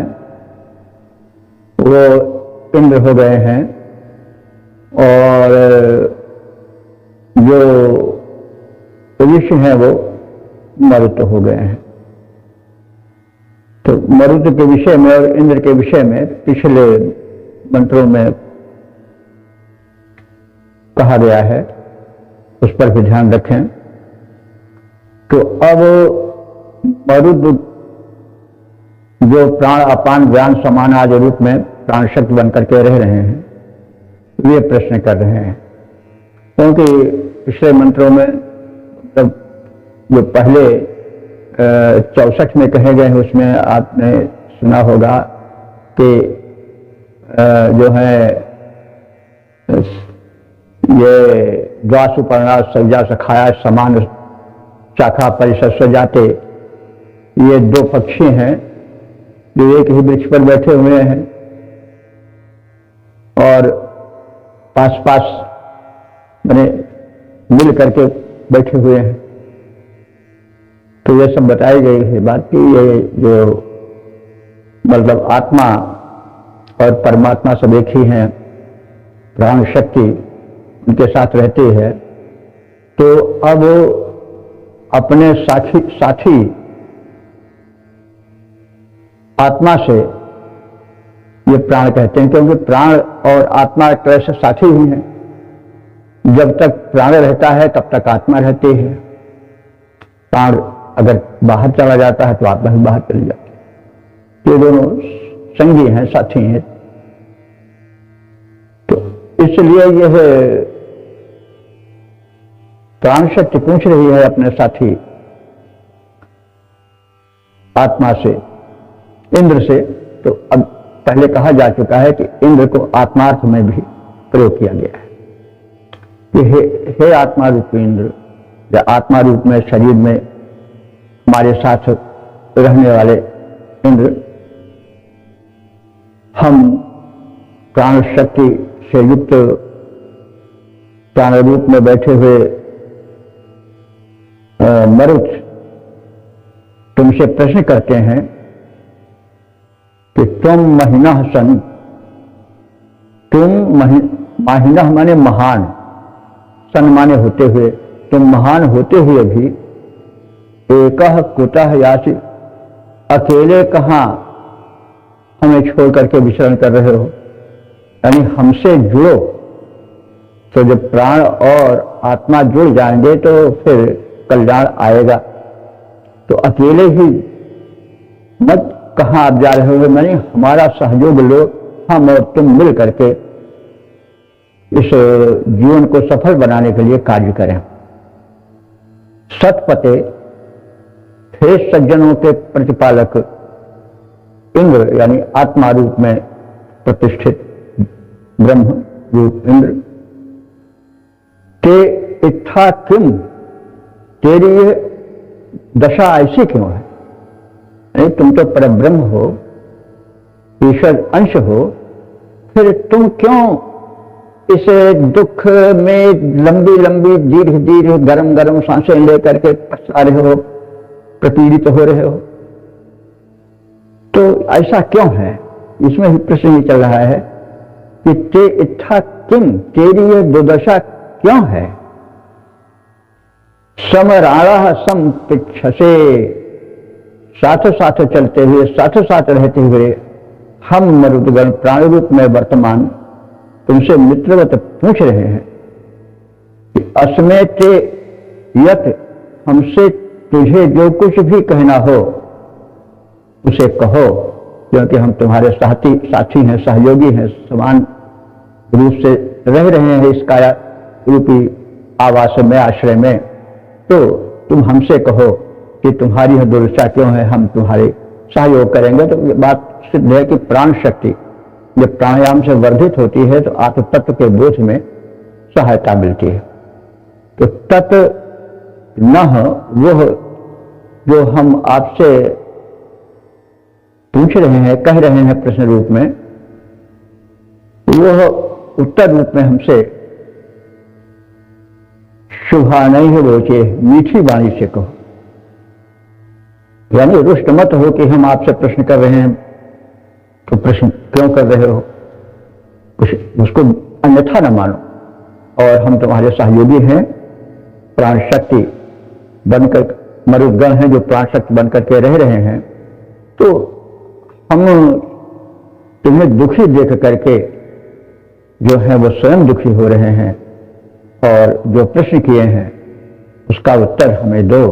वो इंद्र हो गए हैं और जो ऋषि हैं वो मरुत हो गए हैं। तो मरुत के विषय में और इंद्र के विषय में पिछले मंत्रों में कहा गया है, उस पर भी ध्यान रखें। तो अब मरुद जो प्राण अपान व्यान समान आदि रूप में प्राण शक्ति बनकर के रह रहे हैं, वे प्रश्न कर रहे हैं। क्योंकि पिछले मंत्रों में जब जो पहले 64 में कहे गए हैं उसमें आपने सुना होगा कि जो है ये द्वासुपर्णा सज्जा सखाया समान शाखा परिषद सजाते, ये दो पक्षी हैं जो एक ही वृक्ष पर बैठे हुए हैं और पास पास मैंने मिल करके बैठे हुए हैं। तो ये सब बताई गई है बात कि ये जो मतलब आत्मा और परमात्मा सब एक ही हैं, प्राण शक्ति उनके साथ रहती है। तो अब अपने साथी आत्मा से ये प्राण कहते हैं, क्योंकि प्राण और आत्मा एक तरह से साथी ही हैं। जब तक प्राण रहता है तब तक आत्मा रहती है। प्राण अगर बाहर चला जाता है तो आत्मा भी बाहर चली जाती है। ये दोनों संगी हैं, साथी हैं। तो इसलिए यह प्राण शक्ति पूछ रही है अपने साथी आत्मा से, इंद्र से। तो अब पहले कहा जा चुका है कि इंद्र को आत्मार्थ में भी प्रयोग किया गया है कि हे आत्मा रूपी इंद्र, या आत्मा रूप में शरीर में हमारे साथ रहने वाले इंद्र, हम प्राण शक्ति से युक्त प्राण रूप में बैठे हुए मरुत तुमसे प्रश्न करते हैं कि तुम महिना सन, तुम महिना माने महान, सन माने होते हुए, तुम महान होते हुए भी एकह कुतः यासी, अकेले कहाँ हमें छोड़ करके विचरण कर रहे हो। यानी हमसे जुड़ो, तो जब प्राण और आत्मा जुड़ जाएंगे तो फिर कल्याण आएगा। तो अकेले ही मत कहाँ आप जा रहे हो, मैंने हमारा सहयोग लो, हम और तुम मिल करके इस जीवन को सफल बनाने के लिए कार्य करें। सतपते, हे सज्जनों के प्रतिपालक इंद्र, यानी आत्मा रूप में प्रतिष्ठित ब्रह्म रूप इंद्र, ते इत्था किम, तेरी ये दशा ऐसी क्यों है? नहीं, तुम तो परब्रह्म हो, ईश्वर अंश हो, फिर तुम क्यों इस दुख में लंबी लंबी दीर्घ दीर्घ गरम गरम सांसें लेकर के पछता रहे हो, प्रपीड़ित हो रहे हो? तो ऐसा क्यों है? इसमें ही प्रश्न ये चल रहा है कि ते इत्था किम, तेरी ये दुर्दशा क्यों है? समराणा संपिक्षसे, साथ साथ चलते हुए, साथ साथ रहते हुए हम मरुदगण प्राण रूप में वर्तमान तुमसे मित्रवत पूछ रहे हैं कि अस्मे ते यत, हमसे तुझे जो कुछ भी कहना हो उसे कहो, क्योंकि हम तुम्हारे साथी हैं, सहयोगी हैं, समान रूप से रह रहे हैं इस काया रूपी आवास में, आश्रय में। तो तुम हमसे कहो कि तुम्हारी यह दुर्दशा क्यों है, हम तुम्हारे सहयोग करेंगे। तो ये बात सिद्ध है कि प्राण शक्ति जब प्राणायाम से वर्धित होती है तो आत्म तत्व के बोध में सहायता मिलती है। तो तत् न वह जो हम आपसे पूछ रहे हैं, कह रहे हैं प्रश्न रूप में, वह उत्तर रूप में हमसे शुभा नहीं है बोचे, मीठी वाणी से कहो। यानी रुष्ट मत हो कि हम आपसे प्रश्न कर रहे हैं तो प्रश्न क्यों कर रहे हो, उसको अन्यथा न मानो, और हम तुम्हारे सहयोगी हैं, प्राण शक्ति बनकर मरुदगण हैं जो प्राण शक्ति बनकर के रह रहे हैं। तो हम तुम्हें दुखी देख करके जो है वो स्वयं दुखी हो रहे हैं, और जो प्रश्न किए हैं उसका उत्तर हमें दो,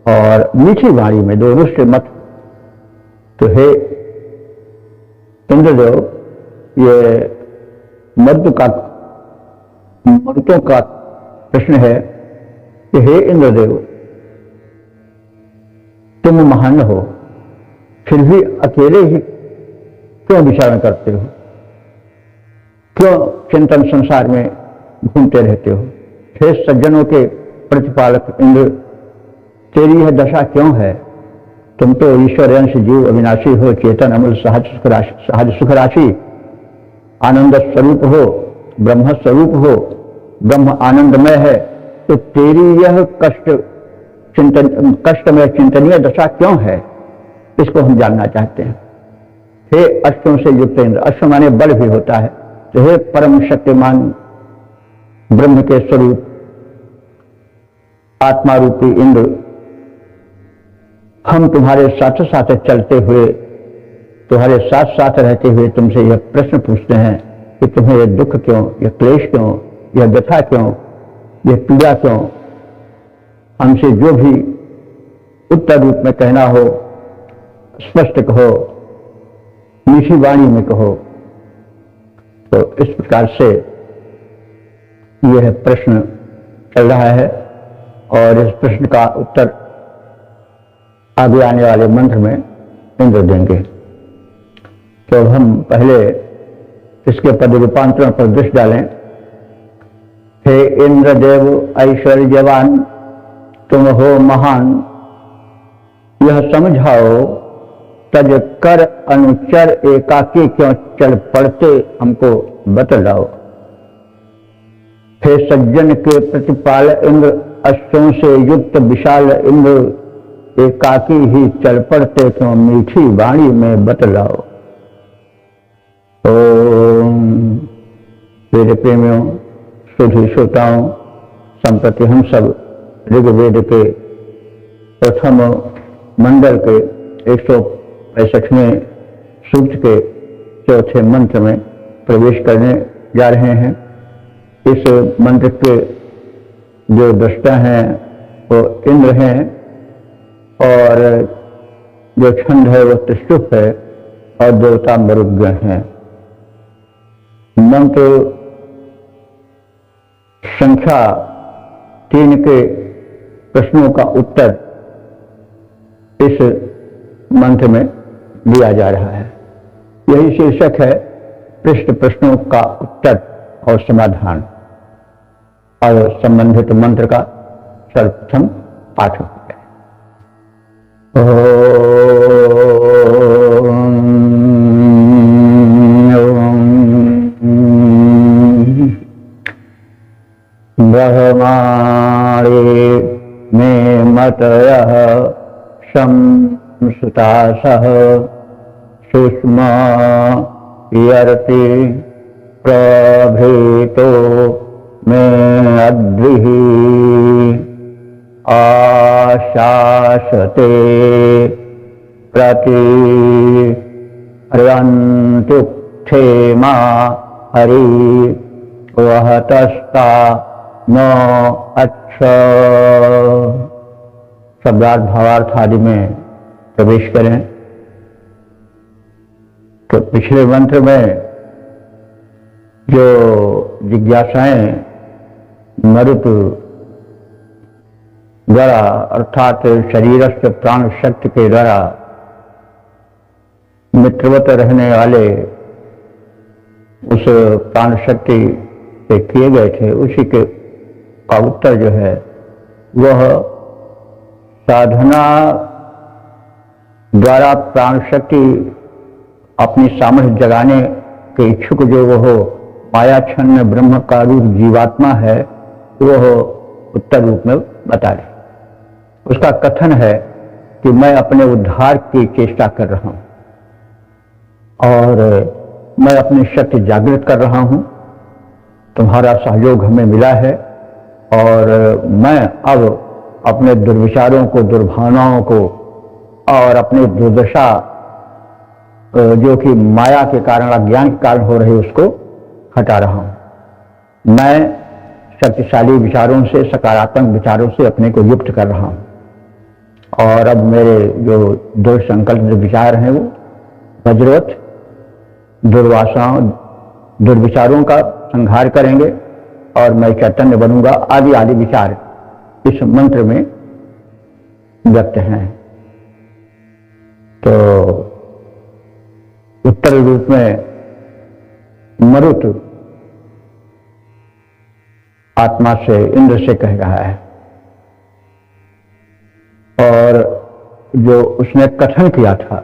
और मीठी वाणी में दो, रुष्ट मत। तो हे इंद्रदेव, ये मर्दों का प्रश्न है कि हे इंद्रदेव, तुम महान हो, फिर भी अकेले ही क्यों विचारण करते हो, क्यों चिंतन संसार में घूमते रहते हो? हे सज्जनों के प्रतिपालक इंद्र, तेरी यह दशा क्यों है? तुम तो ईश्वर अंश जीव अविनाशी हो, चेतन अमल सहज सुख राशि, आनंद स्वरूप हो, ब्रह्म स्वरूप हो, ब्रह्म आनंदमय है। तो तेरी यह कष्ट में चिंतनीय दशा क्यों है, इसको हम जानना चाहते हैं। हे अश्वों से युक्त इंद्र, अश्व माने बल भी होता है, तो हे परम शक्तिमान ब्रह्म के स्वरूप आत्मा रूपी इंद्र, हम तुम्हारे साथ साथ चलते हुए, तुम्हारे साथ साथ रहते हुए तुमसे यह प्रश्न पूछते हैं कि तुम्हें यह दुख क्यों, यह क्लेश क्यों, यह व्यथा क्यों, यह पीड़ा क्यों? हमसे जो भी उत्तर रूप में कहना हो स्पष्ट कहो, मीठी वाणी में कहो। तो इस प्रकार से यह प्रश्न चल रहा है, और इस प्रश्न का उत्तर आगे आने वाले मंत्र में इंद्र देंगे तो अब हम पहले इसके पद रूपांतरण पर दृष्टि डालें। हे इंद्रदेव ऐश्वर्यवान, तुम हो महान, यह समझाओ तज कर अनुचर एकाकी क्यों चल पड़ते, हमको बतलाओ। हे सज्जन के प्रतिपाल इंद्र, अश्वों से युक्त विशाल इंद्र, एकाकी ही चल पड़ते क्यों मीठी वाणी में बतलाओ। ओम वेद प्रेमियों, सुधी श्रोताओं, संप्रति हम सब ऋग्वेद के प्रथम मंडल के 165वें सूक्त के चौथे मंत्र में प्रवेश करने जा रहे हैं। इस मंत्र के जो दृष्टा हैं वो इंद्र हैं और जो छंद है वो त्रिशुप है और देवता मरुद्गण हैं। मंत्र संख्या 3 के प्रश्नों का उत्तर इस मंत्र में दिया जा रहा है। यही शीर्षक है, पृष्ठ प्रश्नों का उत्तर और समाधान, और संबंधित मंत्र का सर्वप्रथम पाठ है। ब्रह्माणे में मतयः संसुतासः सुष्मा यर्ति प्रभृतो में अद्भिः आशासते प्रति रन्तुक्षेमा हरि वहतस्ता न अच्छा। शब्दार्थ भावार्थ आदि में प्रवेश करें। तो पिछले मंत्र में जो जिज्ञासाएं मरुत द्वारा अर्थात शरीरस्थ प्राण शक्ति के द्वारा मित्रवत रहने वाले उस प्राण शक्ति से किए गए थे, उसी के का उत्तर जो है वह साधना द्वारा प्राण शक्ति अपनी सामर्थ्य जगाने के इच्छुक जो वह मायाच्छन्न ब्रह्म का रूप जीवात्मा है, वह उत्तर रूप में बता रहे। उसका कथन है कि मैं अपने उद्धार की चेष्टा कर रहा हूं और मैं अपनी शक्ति जागृत कर रहा हूं, तुम्हारा सहयोग हमें मिला है और मैं अब अपने दुर्विचारों को, दुर्भावनाओं को और अपनी दुर्दशा जो कि माया के कारण, अज्ञान के कारण हो रही, उसको हटा रहा हूं। मैं शक्तिशाली विचारों से, सकारात्मक विचारों से अपने को युक्त कर रहा हूं और अब मेरे जो दुर्संकल्प विचार हैं वो वज्रवत दुर्वासाओं, दुर्विचारों का संहार करेंगे और मैं चैतन्य बनूंगा, आदि आदि विचार इस मंत्र में व्यक्त हैं। तो उत्तर रूप में मरुत आत्मा से, इंद्र से कह रहा है और जो उसने कथन किया था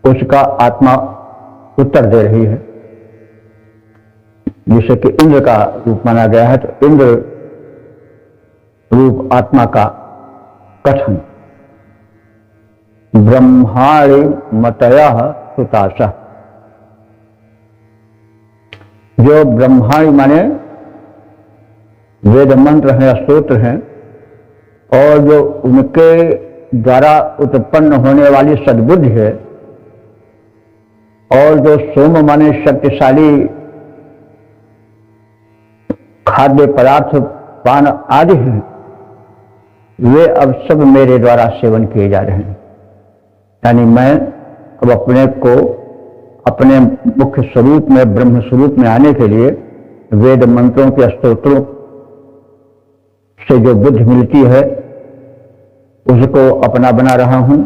उसका आत्मा उत्तर दे रही है, जिसे कि इंद्र का रूप माना गया है। तो इंद्र रूप आत्मा का कथन, ब्रह्माणि मतयः सुतासः। जो ब्रह्माणि माने वेद मंत्र हैं, स्तोत्र हैं, और जो उनके द्वारा उत्पन्न होने वाली सद्बुद्धि है, और जो सोम माने शक्तिशाली खाद्य पदार्थ, पान आदि हैं, वे अब सब मेरे द्वारा सेवन किए जा रहे हैं। यानी मैं अब अपने को अपने मुख्य स्वरूप में, ब्रह्म स्वरूप में आने के लिए वेद मंत्रों के स्तोत्रों से जो बुद्धि मिलती है उसको अपना बना रहा हूं,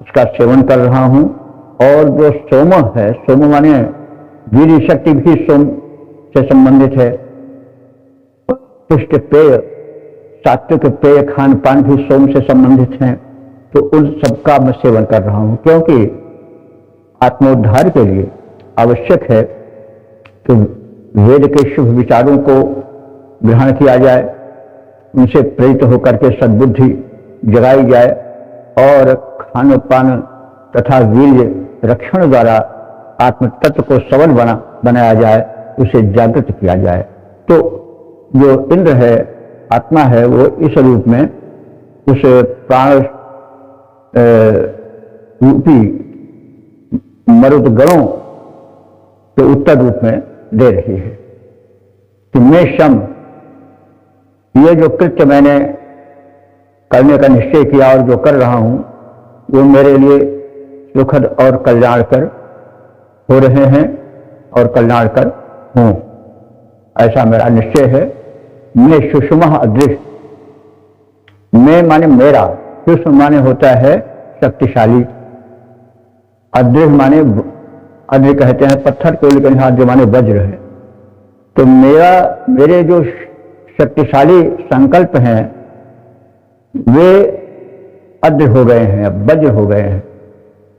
उसका सेवन कर रहा हूं और जो सोम है, सोम माने वीर शक्ति भी सोम से संबंधित है। पुष्ट पेय, सात्विक पेय, खान पान भी सोम से संबंधित हैं। तो उन सबका मैं सेवन कर रहा हूं, क्योंकि आत्मोद्धार के लिए आवश्यक है कि वेद के शुभ विचारों को ग्रहण किया जाए, उनसे प्रेरित होकर के सद्बुद्धि जगाई जाए और खान पान तथा वीर्य रक्षण द्वारा आत्म तत्व को सबल बनाया जाए, उसे जागृत किया जाए। तो जो इंद्र है, आत्मा है, वो इस रूप में उस प्राण रूपी मरुद गणों के उत्तर रूप में दे रही है कि मैं शम, ये जो कृत्य मैंने करने का निश्चय किया और जो कर रहा हूं, वो मेरे लिए सुखद और कल्याणकर हो रहे हैं और कल्याणकर हूं, ऐसा मेरा निश्चय है। मैं सुषमा अदृश्य, मैं माने मेरा, सुषम माने होता है शक्तिशाली, अदृश्य माने अदृश्य कहते हैं पत्थर को, लेकिन हाथ जो माने वज्र है। तो मेरे जो शक्तिशाली संकल्प हैं वे अद्र हो गए हैं, वज्र हो गए हैं,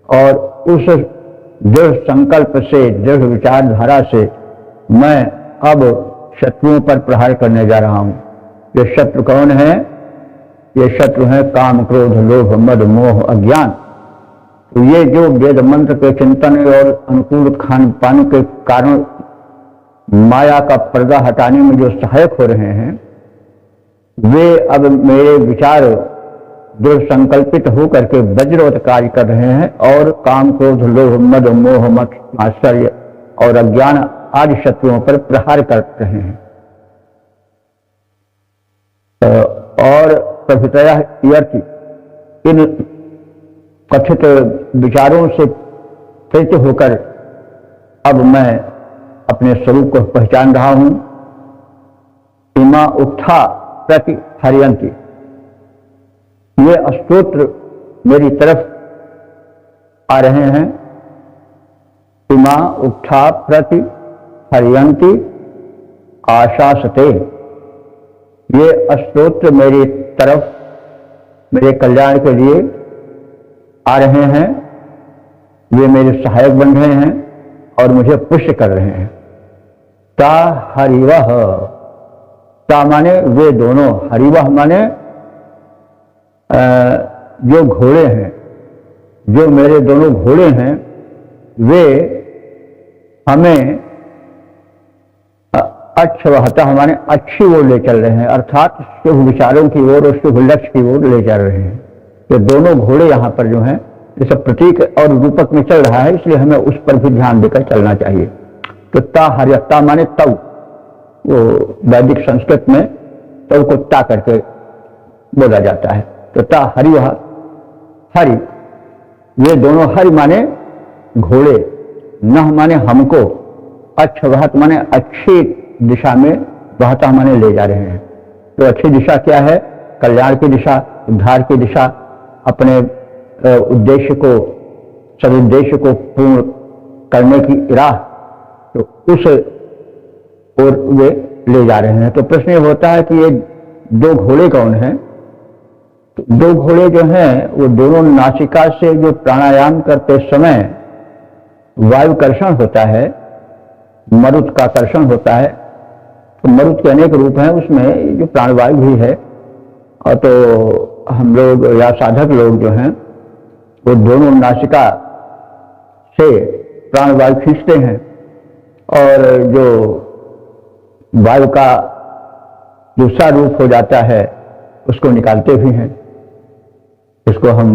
और उस दृढ़ संकल्प से, दृढ़ विचारधारा से मैं अब शत्रुओं पर प्रहार करने जा रहा हूं। ये शत्रु कौन है? ये शत्रु है काम, क्रोध, लोभ, मद, मोह, अज्ञान। तो ये जो वेद मंत्र के चिंतन और अनुकूल खान पान के कारण माया का पर्दा हटाने में जो सहायक हो रहे हैं, वे अब मेरे विचार दृढ़ संकल्पित होकर के वज्रवत कार्य कर रहे हैं और काम, क्रोध, लोभ, मद, मोह, मत, आश्चर्य और अज्ञान आदि शत्रुओं पर प्रहार कर रहे हैं। और प्रभुतया यर्ति, इन कथित विचारों से प्रेरित होकर अब मैं अपने स्वरूप को पहचान रहा हूं। इमा उत्था प्रति हरियंती, ये स्तोत्र मेरी तरफ आ रहे हैं। इमा उत्था प्रति हरियंती आशासते, ये स्तोत्र मेरी तरफ मेरे कल्याण के लिए आ रहे हैं, वे मेरे सहायक बन रहे हैं और मुझे पुष्ट कर रहे हैं। ता हरिवह, ता माने वे दोनों, हरिवह माने जो घोड़े हैं, जो मेरे दोनों घोड़े हैं, वे हमें अच्छवहता हमारे अच्छी ओर ले चल रहे हैं, अर्थात शुभ विचारों की ओर और शुभ लक्ष्य की ओर ले चल रहे हैं। ये दोनों घोड़े यहाँ पर जो हैं, ये सब प्रतीक और रूपक में चल रहा है, इसलिए हमें उस पर भी ध्यान देकर चलना चाहिए। तो ता हरियता माने तव, वो वैदिक संस्कृत में तव को ता करके बोला जाता है। तो ता हरि, हरि, ये दोनों, हरि माने घोड़े, नह माने हमको, अच्छवहत माने अच्छी दिशा में, वहता माने ले जा रहे हैं। तो अच्छी दिशा क्या है? कल्याण की दिशा, उद्धार की दिशा, अपने उद्देश्य को, सदुद्देश्य को पूर्ण करने की राह, तो उस ओर वे ले जा रहे हैं। तो प्रश्न ये होता है कि ये दो घोड़े कौन हैं? तो दो घोड़े जो हैं वो दोनों नासिका से जो प्राणायाम करते समय वायु कर्षण होता है, मरुत का कर्षण होता है। तो मरुत के अनेक रूप हैं, उसमें जो प्राणवायु भी है। और तो हम लोग या साधक लोग जो हैं वो दोनों नासिका से प्राणवायु खींचते हैं और जो वायु का दूसरा रूप हो जाता है उसको निकालते भी हैं। इसको हम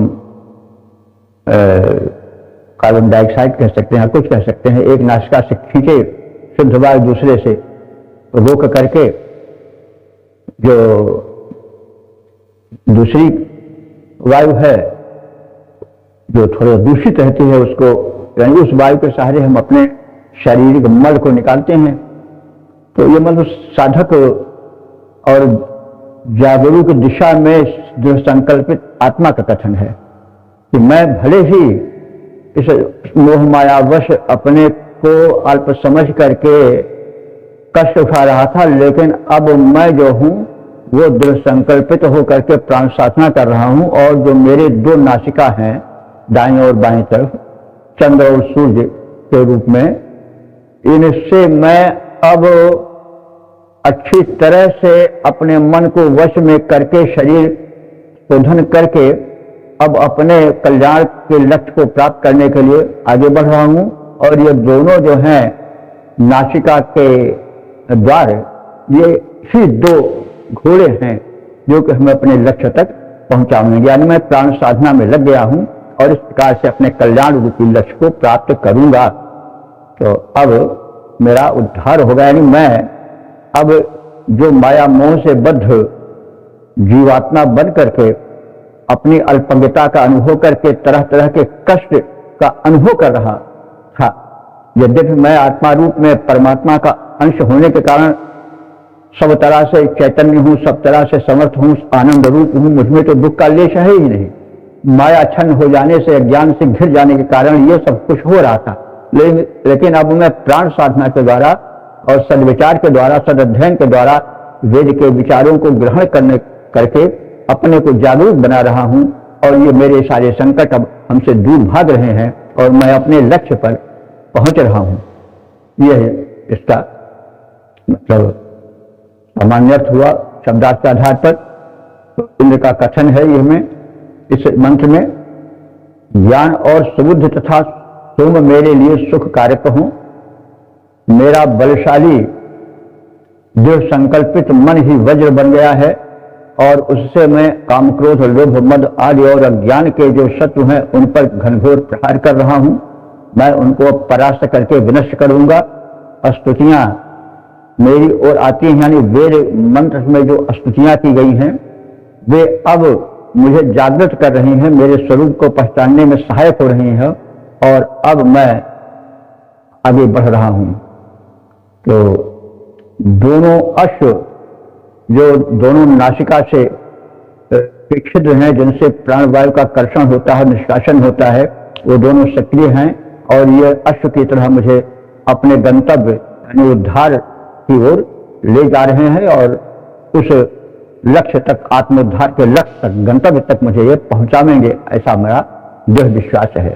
कार्बन डाइऑक्साइड कह सकते हैं, कुछ कह सकते हैं। एक नासिका से खींचे शुद्ध वायु दूसरे से रोक करके जो दूसरी वायु है जो थोड़ा दूषित रहती है, उसको यानी उस वायु के सहारे हम अपने शारीरिक मल को निकालते हैं। तो ये मतलब साधक और जागरूक दिशा में जो संकल्पित आत्मा का कथन है कि मैं भले ही इस मोह मायावश अपने को अल्प समझ करके कष्ट उठा रहा था, लेकिन अब मैं जो हूँ वो दृढ़ संकल्पित होकर के प्राण साधना कर रहा हूँ। और जो मेरे दो नासिका हैं दाईं और बाईं तरफ, चंद्र और सूर्य के रूप में, इनसे मैं अब अच्छी तरह से अपने मन को वश में करके, शरीर शोधन करके, अब अपने कल्याण के लक्ष्य को प्राप्त करने के लिए आगे बढ़ रहा हूँ। और ये दोनों जो हैं नासिका के द्वार, ये ही दो घोड़े हैं जो कि हमें अपने लक्ष्य तक पहुंचाएंगे। यानी मैं प्राण साधना में लग गया हूं और इस प्रकार से अपने कल्याण रूपी लक्ष्य को प्राप्त करूंगा। तो अब मेरा उद्धार होगा। यानी मैं अब जो माया मोह से बद्ध जीवात्मा बन करके अपनी अल्पज्ञता का अनुभव करके तरह तरह के कष्ट का अनुभव कर रहा था, यद्यपि मैं आत्मा रूप में परमात्मा का अंश होने के कारण सब तरह से चैतन्य हूँ, सब तरह से समर्थ हूँ, आनंद रूप हूँ, मुझमें तो दुख का लेश है ही नहीं। माया छन्न हो जाने से, अज्ञान से घिर जाने के कारण ये सब कुछ हो रहा था। लेकिन अब मैं प्राण साधना के द्वारा और सद्विचार के द्वारा, सदअध्ययन के द्वारा वेद के विचारों को ग्रहण करके अपने को जागरूक बना रहा हूँ। और ये मेरे सारे संकट अब हमसे दूर भाग रहे हैं और मैं अपने लक्ष्य पर पहुंच रहा हूँ। यह इसका मतलब सामान्य अर्थ हुआ शब्दार्थ के आधार पर। तो इंद्र का कथन है ये में इस मंत्र में, ज्ञान और सुबुद्ध तथा सोम मेरे लिए सुख कारक हूं। मेरा बलशाली दृढ़ संकल्पित मन ही वज्र बन गया है और उससे मैं काम, क्रोध, लोभ, मद आदि और अज्ञान के जो शत्रु हैं उन पर घनघोर प्रहार कर रहा हूं। मैं उनको परास्त करके विनष्ट करूंगा। स्तुतियां मेरी ओर आती हैं, यानी वेद मंत्र में जो स्तुतियां की गई हैं वे अब मुझे जागृत कर रही हैं, मेरे स्वरूप को पहचानने में सहायक हो रही हैं और अब मैं आगे बढ़ रहा हूं। तो दोनों अश्व जो दोनों नासिका से छिद्र हैं, जिनसे प्राणवायु का कर्षण होता है, निष्कासन होता है, वो दोनों सक्रिय हैं और ये अश्व की तरह मुझे अपने गंतव्य यानी उद्धार की ओर ले जा रहे हैं और उस लक्ष्य तक, आत्मोद्धार के लक्ष्य तक, गंतव्य तक मुझे ये पहुंचाएंगे, ऐसा मेरा दृढ़ विश्वास है।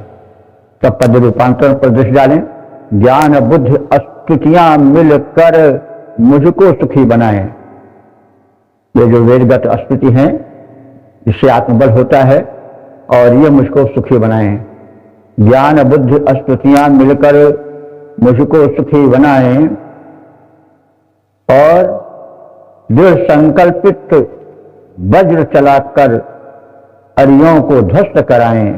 तब पद रूपांतरण पर दृष्टि डालें। ज्ञान बुद्धि स्तुतियां मिलकर मुझको सुखी बनाएं। ये जो वेदगत स्तुति हैं इससे आत्मबल होता है और ये मुझको सुखी बनाएं। ज्ञान बुद्धि स्तुतियां मिलकर मुझको सुखी बनाएं और दृढ़ संकल्पित वज्र चलाकर अरियों को ध्वस्त कराएं।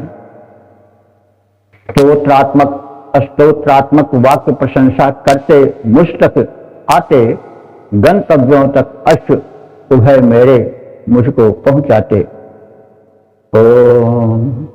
स्तोत्रात्मक वाक्य प्रशंसा करते मुझ तक आते, गंतव्यों तक अश्व सुबह मेरे मुझको पहुंचाते। ओम।